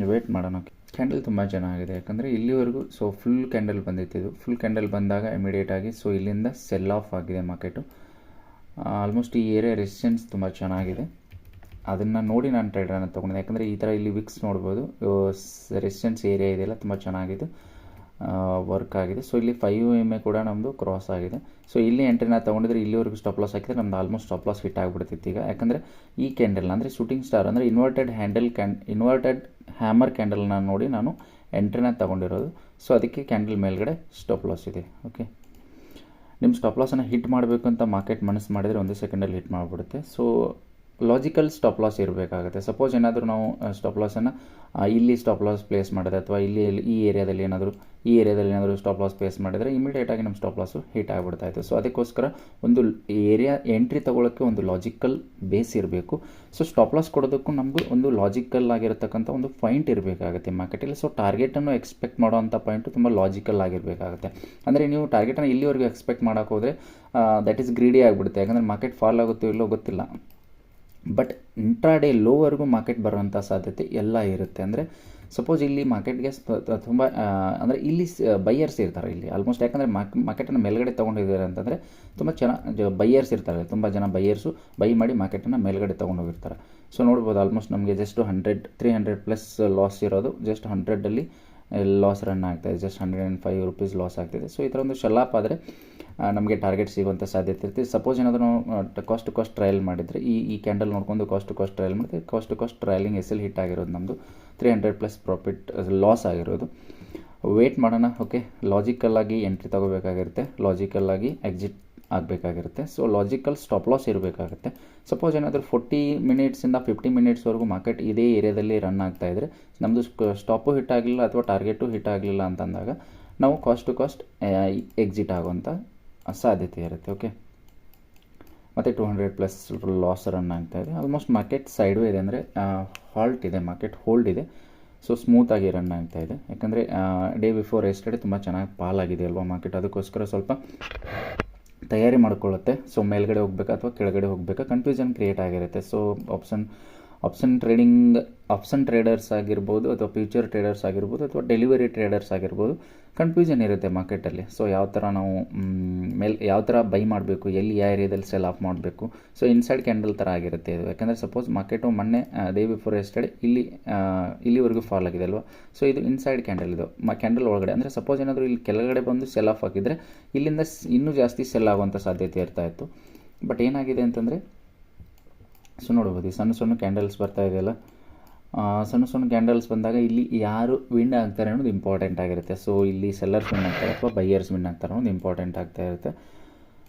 ವೇಟ್ ಮಾಡೋಣ. ಕ್ಯಾಂಡಲ್ ತುಂಬ ಚೆನ್ನಾಗಿದೆ, ಯಾಕಂದರೆ ಇಲ್ಲಿವರೆಗೂ ಸೊ ಫುಲ್ ಕ್ಯಾಂಡಲ್ ಬಂದಿತ್ತು. ಫುಲ್ ಕ್ಯಾಂಡಲ್ ಬಂದಾಗ ಇಮಿಡಿಯೇಟಾಗಿ ಸೊ ಇಲ್ಲಿಂದ ಸೆಲ್ ಆಫ್ ಆಗಿದೆ ಮಾರ್ಕೆಟು. ಆಲ್ಮೋಸ್ಟ್ ಈ ಏರಿಯಾ ರೆಸಿಸ್ಟೆನ್ಸ್ ತುಂಬ ಚೆನ್ನಾಗಿದೆ, ಅದನ್ನು ನೋಡಿ ನಾನು ಟ್ರೇಡನ್ನು ತೊಗೊಂಡಿದ್ದೆ. ಯಾಕಂದರೆ ಈ ಥರ ಇಲ್ಲಿ ವಿಕ್ಸ್ ನೋಡ್ಬೋದು, ರೆಸಿಸ್ಟೆನ್ಸ್ ಏರಿಯಾ ಇದೆಯಲ್ಲ ತುಂಬ ಚೆನ್ನಾಗಿದೆ, ವರ್ಕ್ ಆಗಿದೆ. ಸೊ ಇಲ್ಲಿ 5 EMA ಕೂಡ ನಮ್ಮದು ಕ್ರಾಸ್ ಆಗಿದೆ. ಸೊ ಇಲ್ಲಿ ಎಂಟ್ರಿನ ತೊಗೊಂಡಿದ್ರೆ ಇಲ್ಲಿವರೆಗೂ ಸ್ಟಾಪ್ ಲಾಸ್ ಹಾಕಿದ್ರೆ ನಮ್ದು ಆಲ್ಮೋಸ್ಟ್ ಸ್ಟಾಪ್ ಲಾಸ್ ಹಿಟ್ ಆಗಿಬಿಡ್ತಿತ್ತು ಈಗ. ಯಾಕಂದರೆ ಈ ಕ್ಯಾಂಡಲ್ ಅಂದರೆ ಶೂಟಿಂಗ್ ಸ್ಟಾರ್ ಅಂದರೆ ಇನ್ವರ್ಟೆಡ್ ಹ್ಯಾಮರ್ ಕ್ಯಾಂಡಲ್ನ ನೋಡಿ ನಾನು ಎಂಟ್ರಿನ ತೊಗೊಂಡಿರೋದು. ಸೊ ಅದಕ್ಕೆ ಕ್ಯಾಂಡಲ್ ಮೇಲ್ಗಡೆ ಸ್ಟಾಪ್ ಲಾಸ್ ಇದೆ. ಓಕೆ, ನಿಮ್ಮ ಸ್ಟಾಪ್ ಲಾಸನ್ನು ಹಿಟ್ ಮಾಡಬೇಕು ಅಂತ ಮಾರ್ಕೆಟ್ ಮನಸ್ಸು ಮಾಡಿದರೆ 1 ಸೆಕೆಂಡಲ್ಲಿ ಹಿಟ್ ಮಾಡಿಬಿಡುತ್ತೆ. ಸೊ ಲಾಜಿಕಲ್ ಸ್ಟಾಪ್ ಲಾಸ್ ಇರಬೇಕಾಗುತ್ತೆ. ಸಪೋಸ್ ಏನಾದರೂ ನಾವು ಸ್ಟಾಪ್ ಲಾಸನ್ನು ಇಲ್ಲಿ ಸ್ಟಾಪ್ ಲಾಸ್ ಪ್ಲೇಸ್ ಮಾಡಿದ್ರೆ ಅಥವಾ ಈ ಏರಿಯಾದಲ್ಲಿ ಏನಾದರೂ ಸ್ಟಾಪ್ ಲಾಸ್ ಪ್ಲೇಸ್ ಮಾಡಿದರೆ ಇಮಿಡಿಯೇಟಾಗಿ ನಮ್ಮ ಸ್ಟಾಪ್ ಲಾಸು ಹಿಟ್ ಆಗಿಬಿಡ್ತಾಯಿತ್ತು. ಸೊ ಅದಕ್ಕೋಸ್ಕರ ಒಂದು ಏರಿಯಾ ಎಂಟ್ರಿ ತೊಗೊಳ್ಳೋಕ್ಕೆ ಒಂದು ಲಾಜಿಕಲ್ ಬೇಸ್ ಇರಬೇಕು. ಸೊ ಸ್ಟಾಪ್ ಲಾಸ್ ಕೊಡೋದಕ್ಕೂ ನಮಗೂ ಒಂದು ಲಾಜಿಕಲ್ ಆಗಿರತಕ್ಕಂಥ ಒಂದು ಪಾಯಿಂಟ್ ಇರಬೇಕಾಗುತ್ತೆ ಮಾರ್ಕೆಟಲ್ಲಿ. ಸೊ ಟಾರ್ಗೆಟನ್ನು ಎಕ್ಸ್ಪೆಕ್ಟ್ ಮಾಡೋವಂಥ ಪಾಯಿಂಟು ತುಂಬ ಲಾಜಿಕಲ್ ಆಗಿರಬೇಕಾಗುತ್ತೆ. ಅಂದರೆ ನೀವು ಟಾರ್ಗೆಟನ್ನು ಇಲ್ಲಿವರೆಗೂ ಎಕ್ಸ್ಪೆಕ್ಟ್ ಮಾಡೋಕೆ ಹೋದರೆ ದಟ್ ಈಸ್ ಗ್ರೀಡಿ ಆಗಿಬಿಡುತ್ತೆ. ಯಾಕಂದರೆ ಮಾರ್ಕೆಟ್ ಫಾಲ್ ಆಗುತ್ತೋ ಇಲ್ಲೋ ಗೊತ್ತಿಲ್ಲ, ಬಟ್ ಇಂಟ್ರಾಡೇ ಲೋವರೆಗೂ ಮಾರ್ಕೆಟ್ ಬರೋವಂಥ ಸಾಧ್ಯತೆ ಎಲ್ಲ ಇರುತ್ತೆ. ಅಂದರೆ ಸಪೋಸ್ ಇಲ್ಲಿ ಮಾರ್ಕೆಟ್ಗೆ ತುಂಬ ಅಂದರೆ ಇಲ್ಲಿ ಬೈಯರ್ಸ್ ಇರ್ತಾರೆ ಇಲ್ಲಿ ಆಲ್ಮೋಸ್ಟ್. ಯಾಕಂದರೆ ಮಾರ್ಕೆಟನ್ನು ಮೇಲ್ಗಡೆ ತೊಗೊಂಡಿದ್ದಾರೆ ಅಂತಂದರೆ ತುಂಬ ಚೆನ್ನಾಗಿ ಬೈಯರ್ಸ್ ಇರ್ತಾರೆ, ತುಂಬ ಜನ ಬೈಯರ್ಸು ಬೈ ಮಾಡಿ ಮಾರ್ಕೆಟನ್ನು ಮೇಲ್ಗಡೆ ತೊಗೊಂಡೋಗಿರ್ತಾರೆ. ಸೊ ನೋಡ್ಬೋದು ಆಲ್ಮೋಸ್ಟ್ ನಮಗೆ ಜಸ್ಟ್ 300+ ಲಾಸ್ ಇರೋದು, ಜಸ್ಟ್ 100ಅಲ್ಲಿ ಲಾಸ್ ರನ್ ಆಗ್ತಾಯಿದೆ. ಜಸ್ಟ್ 105 ರೂಪೀಸ್ ಲಾಸ್ ಆಗ್ತಿದೆ. ಸೊ ಈ ಥರ ಒಂದು ಶೆಲ್-ಆಫ್ ಆದರೆ ನಮಗೆ ಟಾರ್ಗೆಟ್ ಸಿಗುವಂಥ ಸಾಧ್ಯತೆ ಇರುತ್ತೆ. ಸಪೋಸ್ ಏನಾದರೂ ನಾವು ಕಾಸ್ಟ್ ಟು ಕಾಸ್ಟ್ ಟ್ರಯಲ್ ಮಾಡಿದರೆ ಈ ಕ್ಯಾಂಡಲ್ ನೋಡ್ಕೊಂಡು ಕಾಸ್ಟ್ ಟು ಕಾಸ್ಟ್ ಟ್ರಯಲ್ ಮಾಡಿದ್ರೆ cost to cost trailing S L hit ಆಗಿರೋದು ನಮ್ಮದು 300+ ಪ್ರಾಫಿಟ್ ಲಾಸ್ ಆಗಿರೋದು. ವೇಟ್ ಮಾಡೋಣ. ಓಕೆ, ಲಾಜಿಕಲ್ಲಾಗಿ ಎಂಟ್ರಿ ತೊಗೋಬೇಕಾಗಿರುತ್ತೆ, ಲಾಜಿಕಲ್ಲಾಗಿ ಎಕ್ಸಿಟ್ ಆಗಬೇಕಾಗಿರುತ್ತೆ. ಸೊ ಲಾಜಿಕಲ್ ಸ್ಟಾಪ್ ಲಾಸ್ ಇರಬೇಕಾಗುತ್ತೆ. ಸಪೋಸ್ ಏನಾದರೂ 40 ಮಿನಿಟ್ಸಿಂದ 50 ಮಿನಿಟ್ಸ್ವರೆಗೂ ಮಾರ್ಕೆಟ್ ಇದೇ ಏರಿಯಾದಲ್ಲಿ ರನ್ ಆಗ್ತಾಯಿದ್ರೆ ನಮ್ಮದು ಸ್ಟಾಪು ಹಿಟ್ ಆಗಲಿಲ್ಲ ಅಥವಾ ಟಾರ್ಗೆಟು ಹಿಟ್ ಆಗಲಿಲ್ಲ ಅಂತಂದಾಗ ನಾವು ಕಾಸ್ಟ್ ಟು ಕಾಸ್ಟ್ ಎಕ್ಸಿಟ್ ಆಗುವಂಥ ಸಾಧ್ಯತೆ ಇರುತ್ತೆ. ಓಕೆ, ಮತ್ತು 200+ ಲಾಸ್ ರನ್ ಆಗ್ತಾಯಿದೆ. ಆಲ್ಮೋಸ್ಟ್ ಮಾರ್ಕೆಟ್ ಸೈಡ್ವೇ ಇದೆ, ಅಂದರೆ ಹಾಲ್ಟ್ ಇದೆ, ಮಾರ್ಕೆಟ್ ಹೋಲ್ಡ್ ಇದೆ. ಸೊ ಸ್ಮೂತಾಗಿ ರನ್ ಆಗ್ತಾಯಿದೆ. ಯಾಕಂದರೆ ಡೇ ಬಿಫೋರ್ ಎಸ್ಟರ್ಡೇ ತುಂಬ ಚೆನ್ನಾಗಿ ಪಾಲಾಗಿದೆ ಅಲ್ವಾ ಮಾರ್ಕೆಟ್, ಅದಕ್ಕೋಸ್ಕರ ಸ್ವಲ್ಪ ತಯಾರಿ ಮಾಡ್ಕೊಳ್ಳುತ್ತೆ. ಸೊ ಮೇಲ್ಗಡೆ ಹೋಗಬೇಕಾ ಅಥವಾ ಕೆಳಗಡೆ ಹೋಗಬೇಕಾ ಕನ್ಫ್ಯೂಷನ್ ಕ್ರಿಯೇಟ್ ಆಗಿರುತ್ತೆ. ಸೊ ಆಪ್ಷನ್ ಟ್ರೇಡರ್ಸ್ ಆಗಿರ್ಬೋದು ಅಥವಾ ಫ್ಯೂಚರ್ ಟ್ರೇಡರ್ಸ್ ಆಗಿರ್ಬೋದು ಅಥವಾ ಡೆಲಿವರಿ ಟ್ರೇಡರ್ಸ್ ಆಗಿರ್ಬೋದು, ಕನ್ಫ್ಯೂಷನ್ ಇರುತ್ತೆ ಮಾರ್ಕೆಟಲ್ಲಿ. ಸೊ ಯಾವ ಥರ ನಾವು ಯಾವ ಥರ ಬೈ ಮಾಡಬೇಕು, ಎಲ್ಲಿ ಯಾವ ಏರಿಯಾದಲ್ಲಿ ಸೆಲ್ ಆಫ್ ಮಾಡಬೇಕು. ಸೊ ಇನ್ಸೈಡ್ ಕ್ಯಾಂಡಲ್ ಥರ ಆಗಿರುತ್ತೆ ಇದು. ಯಾಕಂದರೆ ಸಪೋಸ್ ಮಾರ್ಕೆಟು ಮೊನ್ನೆ ಡೇ ಬಿಫೋರ್ ಎಸ್ಟರ್ಡೇ ಇಲ್ಲಿವರೆಗೂ ಫಾಲ್ ಆಗಿದೆ ಅಲ್ವಾ. ಸೊ ಇದು ಇನ್ಸೈಡ್ ಕ್ಯಾಂಡಲ್, ಇದು ಕ್ಯಾಂಡಲ್ ಒಳಗಡೆ. ಅಂದರೆ ಸಪೋಸ್ ಏನಾದರೂ ಇಲ್ಲಿ ಕೆಳಗಡೆ ಬಂದು ಸೆಲ್ ಆಫ್ ಆಗಿದ್ದರೆ ಇಲ್ಲಿಂದ ಇನ್ನೂ ಜಾಸ್ತಿ ಸೆಲ್ ಆಗುವಂಥ ಸಾಧ್ಯತೆ ಇರ್ತಾಯಿತ್ತು. ಬಟ್ ಏನಾಗಿದೆ ಅಂತಂದರೆ ಸೊ ನೋಡ್ಬೋದು, ಸಣ್ಣ ಸಣ್ಣ ಕ್ಯಾಂಡಲ್ಸ್ ಬರ್ತಾ ಇದೆಯಲ್ಲ, ಸಣ್ಣ ಕ್ಯಾಂಡಲ್ಸ್ ಬಂದಾಗ ಇಲ್ಲಿ ಯಾರು ವಿನ್ ಆಗ್ತಾರೆ ಅನ್ನೋದು ಇಂಪಾರ್ಟೆಂಟ್ ಆಗಿರುತ್ತೆ. ಸೊ ಇಲ್ಲಿ ಸೆಲ್ಲರ್ಸ್ ವಿನ್ ಆಗ್ತಾರೆ ಅಥವಾ ಬೈಯರ್ಸ್ ವಿನ್ ಆಗ್ತಾರೆ ಅನ್ನೋದು ಇಂಪಾರ್ಟೆಂಟ್ ಆಗ್ತಾ ಇರುತ್ತೆ.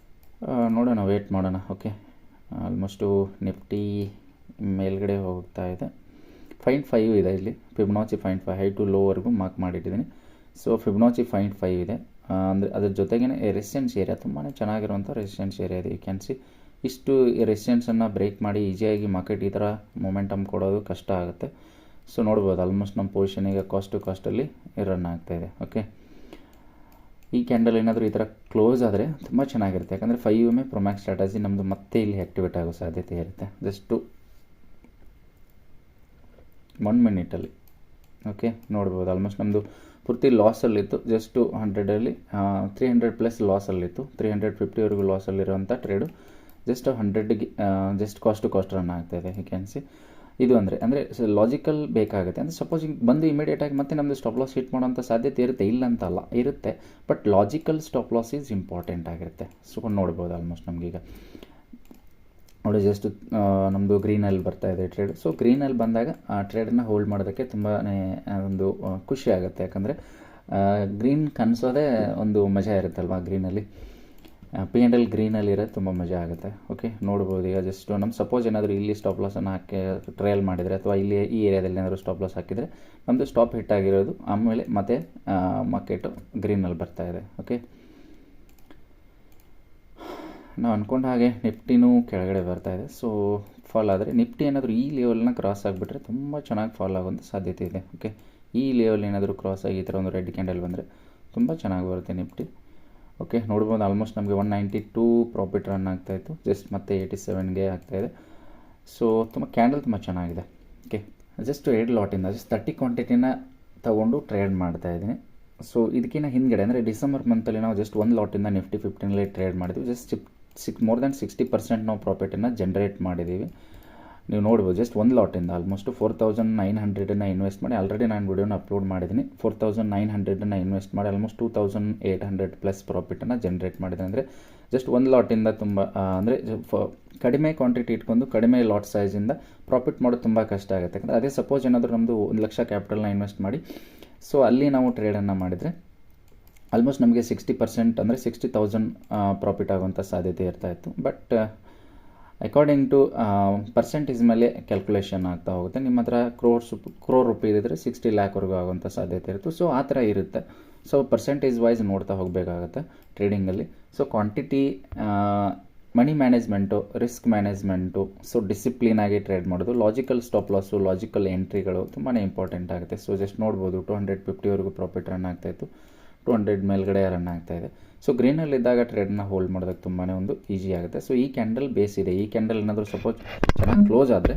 ನೋಡೋಣ, ವೇಟ್ ಮಾಡೋಣ. ಓಕೆ, ಆಲ್ಮೋಸ್ಟು ನಿಫ್ಟಿ ಮೇಲ್ಗಡೆ ಹೋಗ್ತಾ ಇದೆ. 0.5 ಇದೆ ಇಲ್ಲಿ, ಫಿಬ್ನಾಚಿ 0.5 ಹೈ ಟು ಲೋವರೆಗೂ ಮಾರ್ಕ್ ಮಾಡಿಟ್ಟಿದ್ದೀನಿ. ಸೊ ಫಿಬ್ನಾಚಿ 0.5 ಇದೆ. ಅಂದರೆ ಅದ್ರ ಜೊತೆಗೇ ರೆಸಿಸ್ಟೆನ್ಸ್ ಏರಿಯಾ ತುಂಬಾ ಚೆನ್ನಾಗಿರುವಂಥ ರೆಸಿಸ್ಟೆನ್ಸ್ ಏರಿಯಾ ಇದೆ. ಯು ಕ್ಯಾನ್ ಸಿ ಇಷ್ಟು ರೆಸಿಸ್ಟೆನ್ಸನ್ನು ಬ್ರೇಕ್ ಮಾಡಿ ಈಸಿಯಾಗಿ ಮಾರ್ಕೆಟ್ ಈ ಥರ ಮೊಮೆಂಟಮ್ ಕೊಡೋದು ಕಷ್ಟ ಆಗುತ್ತೆ. ಸೊ ನೋಡ್ಬೋದು ಆಲ್ಮೋಸ್ಟ್ ನಮ್ಮ ಪೊಸಿಷನ್ ಈಗ ಕಾಸ್ಟ್ ಟು ಕಾಸ್ಟಲ್ಲಿ ರನ್ ಆಗ್ತಾಯಿದೆ. ಓಕೆ, ಈ ಕ್ಯಾಂಡಲ್ ಏನಾದರೂ ಈ ಥರ ಕ್ಲೋಸ್ ಆದರೆ ತುಂಬ ಚೆನ್ನಾಗಿರುತ್ತೆ. ಯಾಕಂದರೆ 5 ಪ್ರೊಮ್ಯಾಕ್ಸ್ ಸ್ಟ್ರಾಟಜಿ ನಮ್ಮದು ಮತ್ತೆ ಇಲ್ಲಿ ಆ್ಯಕ್ಟಿವೇಟ್ ಆಗೋ ಸಾಧ್ಯತೆ ಇರುತ್ತೆ. ಜಸ್ಟು 1 ಮಿನಿಟಲ್ಲಿ. ಓಕೆ, ನೋಡ್ಬೋದು ಆಲ್ಮೋಸ್ಟ್ ನಮ್ಮದು ಪೂರ್ತಿ ಲಾಸಲ್ಲಿತ್ತು. ಜಸ್ಟು 100ಅಲ್ಲಿ 300+ ಲಾಸಲ್ಲಿತ್ತು. 350ವರೆಗೂ ಲಾಸಲ್ಲಿರುವಂಥ ಟ್ರೇಡು ಜಸ್ಟ್ 100ಗೆ just cost to cost run ಆಗ್ತಾಯಿದೆ. ಯು ಕ್ಯಾನ್ ಸಿ ಇದು ಅಂದರೆ ಲಾಜಿಕಲ್ ಬೇಕಾಗುತ್ತೆ. ಅಂದರೆ ಸಪೋಸ್ ಹಿಂಗೆ ಬಂದು ಇಮಿಡಿಯೇಟಾಗಿ ಮತ್ತೆ ನಮ್ಮದು ಸ್ಟಾಪ್ ಲಾಸ್ ಹಿಟ್ ಮಾಡೋಂಥ ಸಾಧ್ಯತೆ ಇರುತ್ತೆ, ಇಲ್ಲ ಅಂತಲ್ಲ, ಇರುತ್ತೆ. But logical stop loss is important ಆಗಿರುತ್ತೆ. ಸೊ ನೋಡ್ಬೋದು ಆಲ್ಮೋಸ್ಟ್ ನಮಗೀಗ ನೋಡಿ ಜಸ್ಟ್ ನಮ್ಮದು ಗ್ರೀನಲ್ಲಿ ಬರ್ತಾಯಿದೆ ಟ್ರೇಡ್. ಸೊ ಗ್ರೀನಲ್ಲಿ ಬಂದಾಗ ಆ ಟ್ರೇಡನ್ನು ಹೋಲ್ಡ್ ಮಾಡೋದಕ್ಕೆ ತುಂಬಾ ಒಂದು ಖುಷಿ ಆಗುತ್ತೆ. ಯಾಕಂದರೆ ಗ್ರೀನ್ ಕನ್ಸೋದೇ ಒಂದು ಮಜಾ ಇರುತ್ತಲ್ವ. ಗ್ರೀನಲ್ಲಿ P&L ಗ್ರೀನಲ್ಲಿ ಇರೋದು ತುಂಬ ಮಜಾ ಆಗುತ್ತೆ. ಓಕೆ, ನೋಡ್ಬೋದು ಈಗ ಜಸ್ಟ್ ನಮ್ಮ ಸಪೋಸ್ ಏನಾದರೂ ಇಲ್ಲಿ ಸ್ಟಾಪ್ ಲಾಸನ್ನು ಹಾಕಿ ಟ್ರಯಲ್ ಮಾಡಿದರೆ ಅಥವಾ ಇಲ್ಲಿ ಈ ಏರಿಯಾದಲ್ಲಿ ಏನಾದರೂ ಸ್ಟಾಪ್ ಲಾಸ್ ಹಾಕಿದರೆ ನಮ್ಮದು ಸ್ಟಾಪ್ ಹಿಟ್ ಆಗಿರೋದು ಆಮೇಲೆ ಮತ್ತೆ ಮಾರ್ಕೆಟು ಗ್ರೀನಲ್ಲಿ ಬರ್ತಾಯಿದೆ. ಓಕೆ, ನಾವು ಅಂದ್ಕೊಂಡ ಹಾಗೆ ನಿಫ್ಟಿನೂ ಕೆಳಗಡೆ ಬರ್ತಾಯಿದೆ. ಸೊ ಫಾಲ್ ಆದರೆ ನಿಫ್ಟಿ ಏನಾದರೂ ಈ ಲೆವೆಲ್ನ ಕ್ರಾಸ್ ಆಗಿಬಿಟ್ರೆ ತುಂಬ ಚೆನ್ನಾಗಿ ಫಾಲ್ ಆಗುವಂಥ ಸಾಧ್ಯತೆ ಇದೆ. ಓಕೆ, ಈ ಲೆವೆಲ್ ಏನಾದರೂ ಕ್ರಾಸ್ ಆಗಿ ಈ ಥರ ಒಂದು ರೆಡ್ ಕ್ಯಾಂಡಲ್ ಬಂದರೆ ತುಂಬ ಚೆನ್ನಾಗಿ ಬರುತ್ತೆ ನಿಫ್ಟಿ. ಓಕೆ, ನೋಡ್ಬೋದು ಆಲ್ಮೋಸ್ಟ್ ನಮಗೆ 192 ಪ್ರಾಫಿಟ್ ರನ್ ಆಗ್ತಾಯಿತ್ತು. ಜಸ್ಟ್ ಮತ್ತೆ 87ಗೆ ಆಗ್ತಾಯಿದೆ. ಸೊ ತುಂಬ ಕ್ಯಾಂಡಲ್ ತುಂಬ ಚೆನ್ನಾಗಿದೆ. ಓಕೆ, ಜಸ್ಟ್ 2 ಲಾಟಿಂದ ಜಸ್ಟ್ 30 ಕ್ವಾಂಟಿಟಿನ ತೊಗೊಂಡು ಟ್ರೇಡ್ ಮಾಡ್ತಾಯಿದ್ದೀನಿ. ಸೊ ಇದಕ್ಕಿಂತ ಹಿಂದ್ಗಡೆ ಅಂದರೆ ಡಿಸೆಂಬರ್ ಮಂತಲ್ಲಿ ನಾವು ಜಸ್ಟ್ 1 ಲಾಟಿಂದ ನಿಫ್ಟಿ 15ನಲ್ಲಿ ಟ್ರೇಡ್ ಮಾಡಿದ್ವಿ. ಜಸ್ಟ್ ಮೋರ್ ದ್ಯಾನ್ 60% ನಾವು ಪ್ರಾಫಿಟನ್ನು ಜನ್ರೇಟ್ ಮಾಡಿದ್ದೀವಿ. ನೀವು ನೋಡ್ಬೋದು ಜಸ್ಟ್ 1 ಲಾಟಿಂದ ಆಲ್ಮೋಸ್ಟ್ 4900 ಇನ್ವೆಸ್ಟ್ ಮಾಡಿ, ಆಲ್ರೆಡಿ ನಾನು ವಿಡಿಯೋನ ಅಪ್ಲೋಡ್ ಮಾಡಿದ್ದೀನಿ. 4900 ಇನ್ವೆಸ್ಟ್ ಮಾಡಿ ಆಲ್ಮೋಸ್ಟ್ 2800+ ಪ್ರಾಫಿಟನ್ನು ಜನ್ರೇಟ್ ಮಾಡಿದ್ದೀನಿ. ಅಂದರೆ ಜಸ್ಟ್ 1 ಲಾಟಿಂದ ತುಂಬ ಅಂದರೆ ಕಡಿಮೆ ಕ್ವಾಂಟಿಟಿ ಇಟ್ಕೊಂಡು ಕಡಿಮೆ ಲಾಟ್ ಸೈಜಿಂದ ಪ್ರಾಫಿಟ್ ಮಾಡೋದು ತುಂಬ ಕಷ್ಟ ಆಗುತ್ತೆ. ಯಾಕಂದರೆ ಅದೇ ಸಪೋಸ್ ಏನಾದರೂ ನಮ್ಮದು 1 ಲಕ್ಷ ಕ್ಯಾಪಿಟಲ್ನ ಇನ್ವೆಸ್ಟ್ ಮಾಡಿ ಸೊ ಅಲ್ಲಿ ನಾವು ಟ್ರೇಡನ್ನು ಮಾಡಿದರೆ ಆಲ್ಮೋಸ್ಟ್ ನಮಗೆ 60% ಅಂದರೆ 60,000 ಪ್ರಾಫಿಟ್ ಆಗುವಂಥ ಸಾಧ್ಯತೆ ಇರ್ತಾಯಿತ್ತು. ಬಟ್ ಅಕಾರ್ಡಿಂಗ್ ಟು ಪರ್ಸೆಂಟೇಜ್ ಮೇಲೆ ಕ್ಯಾಲ್ಕುಲೇಷನ್ ಆಗ್ತಾ ಹೋಗುತ್ತೆ. ನಿಮ್ಮ ಹತ್ರ ಕ್ರೋರ್ ರುಪೀಸ್ ಇದ್ದರೆ 60 ಲ್ಯಾಕ್ವರೆಗೂ ಆಗುವಂಥ ಸಾಧ್ಯತೆ ಇರುತ್ತೆ. ಸೊ ಆ ಥರ ಇರುತ್ತೆ. ಸೊ ಪರ್ಸೆಂಟೇಜ್ ವೈಸ್ ನೋಡ್ತಾ ಹೋಗಬೇಕಾಗತ್ತೆ ಟ್ರೇಡಿಂಗಲ್ಲಿ. So quantity, money management, risk management, so ಡಿಸಿಪ್ಲಿನಾಗಿ ಟ್ರೇಡ್ ಮಾಡೋದು, ಲಾಜಿಕಲ್ ಸ್ಟಾಪ್ ಲಾಸು, ಲಾಜಿಕಲ್ ಎಂಟ್ರಿಗಳು ತುಂಬಾ ಇಂಪಾರ್ಟೆಂಟ್ ಆಗುತ್ತೆ. ಸೊ ಜಸ್ಟ್ ನೋಡ್ಬೋದು 250ವರೆಗೂ ಪ್ರಾಫಿಟ್ ರನ್ ಆಗ್ತಾಯಿತ್ತು. 200 ಮೇಲ್ಗಡೆ ರನ್ ಆಗ್ತಾಯಿದೆ. ಸೊ ಗ್ರೀನಲ್ಲಿದ್ದಾಗ ಟ್ರೇಡನ್ನ ಹೋಲ್ಡ್ ಮಾಡೋದಕ್ಕೆ ತುಂಬಾ ಒಂದು ಈಸಿ ಆಗುತ್ತೆ. ಸೊ ಈ ಕ್ಯಾಂಡಲ್ ಬೇಸ್ ಇದೆ. ಈ ಕ್ಯಾಂಡಲ್ ಏನಾದರೂ ಸಪೋಸ್ ಚೆನ್ನಾಗಿ ಕ್ಲೋಸ್ ಆದರೆ,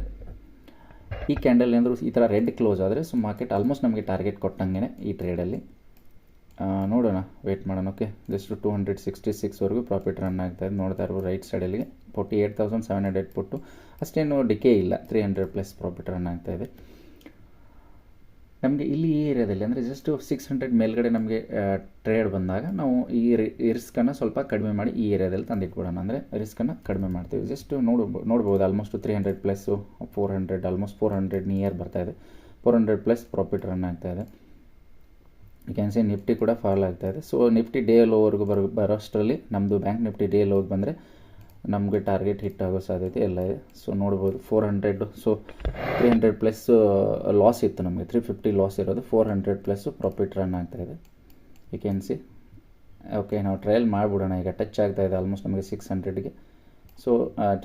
ಈ ಕ್ಯಾಂಡಲ್ ಏನಾದರೂ ಈ ಥರ ರೆಡ್ ಕ್ಲೋಸ್ ಆದರೆ ಸೊ ಮಾರ್ಕೆಟ್ ಆಲ್ಮೋಸ್ಟ್ ನಮಗೆ ಟಾರ್ಗೆಟ್ ಕೊಟ್ಟಂಗೆ ಈ ಟ್ರೇಡಲ್ಲಿ ನೋಡೋಣ, ವೇಟ್ ಮಾಡೋಣ. ಓಕೆ, ಜಸ್ಟ್ 266ವರೆಗೂ ಪ್ರಾಫಿಟ್ ರನ್ ಆಗ್ತಾಯಿದೆ. ನೋಡ್ತಾ ಇರ್ಬೋದು ರೈಟ್ ಸೈಡಲ್ಲಿಗೆ 48,700 ಪುಟ್ಟು, ಅಷ್ಟೇನು ಡಿಕೆ ಇಲ್ಲ, 300+ ಪ್ರಾಫಿಟ್ ರನ್ ಆಗ್ತಾಯಿದೆ. ನಮಗೆ ಇಲ್ಲಿ ಈ ಏರಿಯಾದಲ್ಲಿ ಅಂದರೆ ಜಸ್ಟ್ 600 ಮೇಲ್ಗಡೆ ನಮಗೆ ಟ್ರೇಡ್ ಬಂದಾಗ ನಾವು ಈ ರಿಸ್ಕನ್ನು ಸ್ವಲ್ಪ ಕಡಿಮೆ ಮಾಡಿ ಈ ಏರಿಯಾದಲ್ಲಿ ತಂದಿಟ್ಬಿಡೋಣ. ಅಂದರೆ ರಿಸ್ಕನ್ನು ಕಡಿಮೆ ಮಾಡ್ತೀವಿ. ಜಸ್ಟ್ ನೋಡ್ಬೋದು ಆಲ್ಮೋಸ್ಟ್ 300+ 400, ಆಲ್ಮೋಸ್ಟ್ 400 ನಿಯರ್ ಬರ್ತಾಯಿದೆ. 400+ ಪ್ರಾಫಿಟ್ ರನ್ ಆಗ್ತಾಯಿದೆ. ಯು ಕ್ಯಾನ್ ಸಿ ನಿಫ್ಟಿ ಕೂಡ ಫಾಲ್ ಆಗ್ತಾಯಿದೆ. ಸೊ ನಿಫ್ಟಿ ಡೇ ಲೋವರೆಗೂ ಬರೋಷ್ಟರಲ್ಲಿ ನಮ್ಮದು ಬ್ಯಾಂಕ್ ನಿಫ್ಟಿ ಡೇ ಲೋಗೆ ಬಂದರೆ ನಮಗೆ ಟಾರ್ಗೆಟ್ ಹಿಟ್ ಆಗೋ ಸಾಧ್ಯತೆ ಎಲ್ಲ ಇದೆ. ಸೊ ನೋಡ್ಬೋದು 400, ಸೊ 300+ ಲಾಸ್ ಇತ್ತು ನಮಗೆ, 350 ಲಾಸ್ ಇರೋದು, 400+ ಪ್ರಾಫಿಟ್ ರನ್ ಆಗ್ತಾಯಿದೆ. You can see. ಓಕೆ, ನಾವು ಟ್ರಯಲ್ ಮಾಡಿಬಿಡೋಣ. ಈಗ ಟಚ್ ಆಗ್ತಾಯಿದೆ ಆಲ್ಮೋಸ್ಟ್ ನಮಗೆ 600ಗೆ. ಸೊ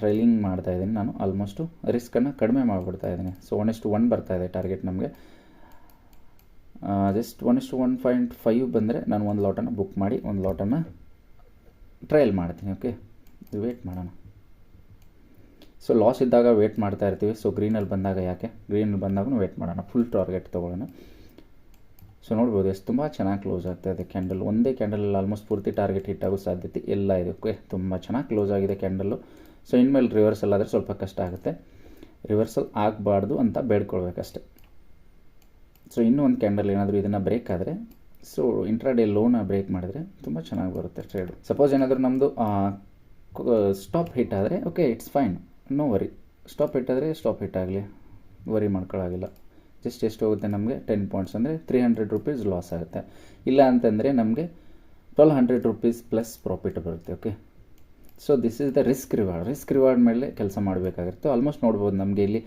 ಟ್ರೈಲಿಂಗ್ ಮಾಡ್ತಾಯಿದ್ದೀನಿ ನಾನು. ಆಲ್ಮೋಸ್ಟು ರಿಸ್ಕನ್ನು ಕಡಿಮೆ ಮಾಡಿಬಿಡ್ತಾ ಇದ್ದೀನಿ. ಸೊ 1:1 ಬರ್ತಾಯಿದೆ ಟಾರ್ಗೆಟ್ ನಮಗೆ. ಜಸ್ಟ್ 1:1.5 ಬಂದರೆ ನಾನು 1 ಲಾಟನ್ನು ಬುಕ್ ಮಾಡಿ 1 ಲಾಟನ್ನು ಟ್ರಯಲ್ ಮಾಡ್ತೀನಿ. ಓಕೆ, ವೇಟ್ ಮಾಡೋಣ. ಸೊ ಲಾಸ್ ಇದ್ದಾಗ ವೇಟ್ ಮಾಡ್ತಾ ಇರ್ತೀವಿ. ಸೊ ಗ್ರೀನಲ್ಲಿ ಬಂದಾಗ ಯಾಕೆ, ಗ್ರೀನಲ್ಲಿ ಬಂದಾಗೂ ವೇಟ್ ಮಾಡೋಣ, ಫುಲ್ ಟಾರ್ಗೆಟ್ ತೊಗೊಳ್ಳೋಣ. ಸೊ ನೋಡ್ಬೋದು ಎಷ್ಟು ತುಂಬ ಚೆನ್ನಾಗಿ ಕ್ಲೋಸ್ ಆಗ್ತಾಯಿದೆ ಕ್ಯಾಂಡಲ್. ಒಂದೇ ಕ್ಯಾಂಡಲಲ್ಲಿ ಆಲ್ಮೋಸ್ಟ್ ಪೂರ್ತಿ ಟಾರ್ಗೆಟ್ ಹಿಟ್ ಆಗೋ ಸಾಧ್ಯತೆ ಎಲ್ಲ ಇದೆ. ಓಕೆ, ತುಂಬ ಚೆನ್ನಾಗಿ ಕ್ಲೋಸ್ ಆಗಿದೆ ಕ್ಯಾಂಡಲ್ಲು. ಸೊ ಇನ್ಮೇಲೆ ರಿವರ್ಸಲ್ ಆದರೆ ಸ್ವಲ್ಪ ಕಷ್ಟ ಆಗುತ್ತೆ. ರಿವರ್ಸಲ್ ಆಗಬಾರ್ದು ಅಂತ ಬೇಡ್ಕೊಳ್ಬೇಕಷ್ಟೆ. ಸೊ ಇನ್ನೂ ಒಂದು ಕ್ಯಾಂಡಲ್ ಏನಾದರೂ ಇದನ್ನು ಬ್ರೇಕ್ ಆದರೆ, ಸೊ ಇಂಟ್ರಾಡೇ ಲೋನ ಬ್ರೇಕ್ ಮಾಡಿದರೆ ತುಂಬ ಚೆನ್ನಾಗಿ ಬರುತ್ತೆ ಟ್ರೇಡು. ಸಪೋಸ್ ಏನಾದರೂ ನಮ್ಮದು ಸ್ಟಾಪ್ ಹಿಟ್ ಆದರೆ okay, it's fine, no worry. Stop hit ಆದರೆ ಸ್ಟಾಪ್ ಹಿಟ್ ಆಗಲಿ, ವರಿ ಮಾಡ್ಕೊಳ್ಳೋಗಿಲ್ಲ. ಜಸ್ಟ್ ಎಷ್ಟು ಹೋಗುತ್ತೆ ನಮಗೆ 10 ಪಾಯಿಂಟ್ಸ್ ಅಂದರೆ 300 ರೂಪೀಸ್ ಲಾಸ್ ಆಗುತ್ತೆ. ಇಲ್ಲ ಅಂತಂದರೆ ನಮಗೆ 1200 ರೂಪೀಸ್ ಪ್ಲಸ್ ಪ್ರಾಫಿಟ್ ಬರುತ್ತೆ. Okay, so this is the risk reward ಮೇಲೆ ಕೆಲಸ ಮಾಡಬೇಕಾಗಿರುತ್ತೆ. ಆಲ್ಮೋಸ್ಟ್ ನೋಡ್ಬೋದು ನಮಗೆ ಇಲ್ಲಿ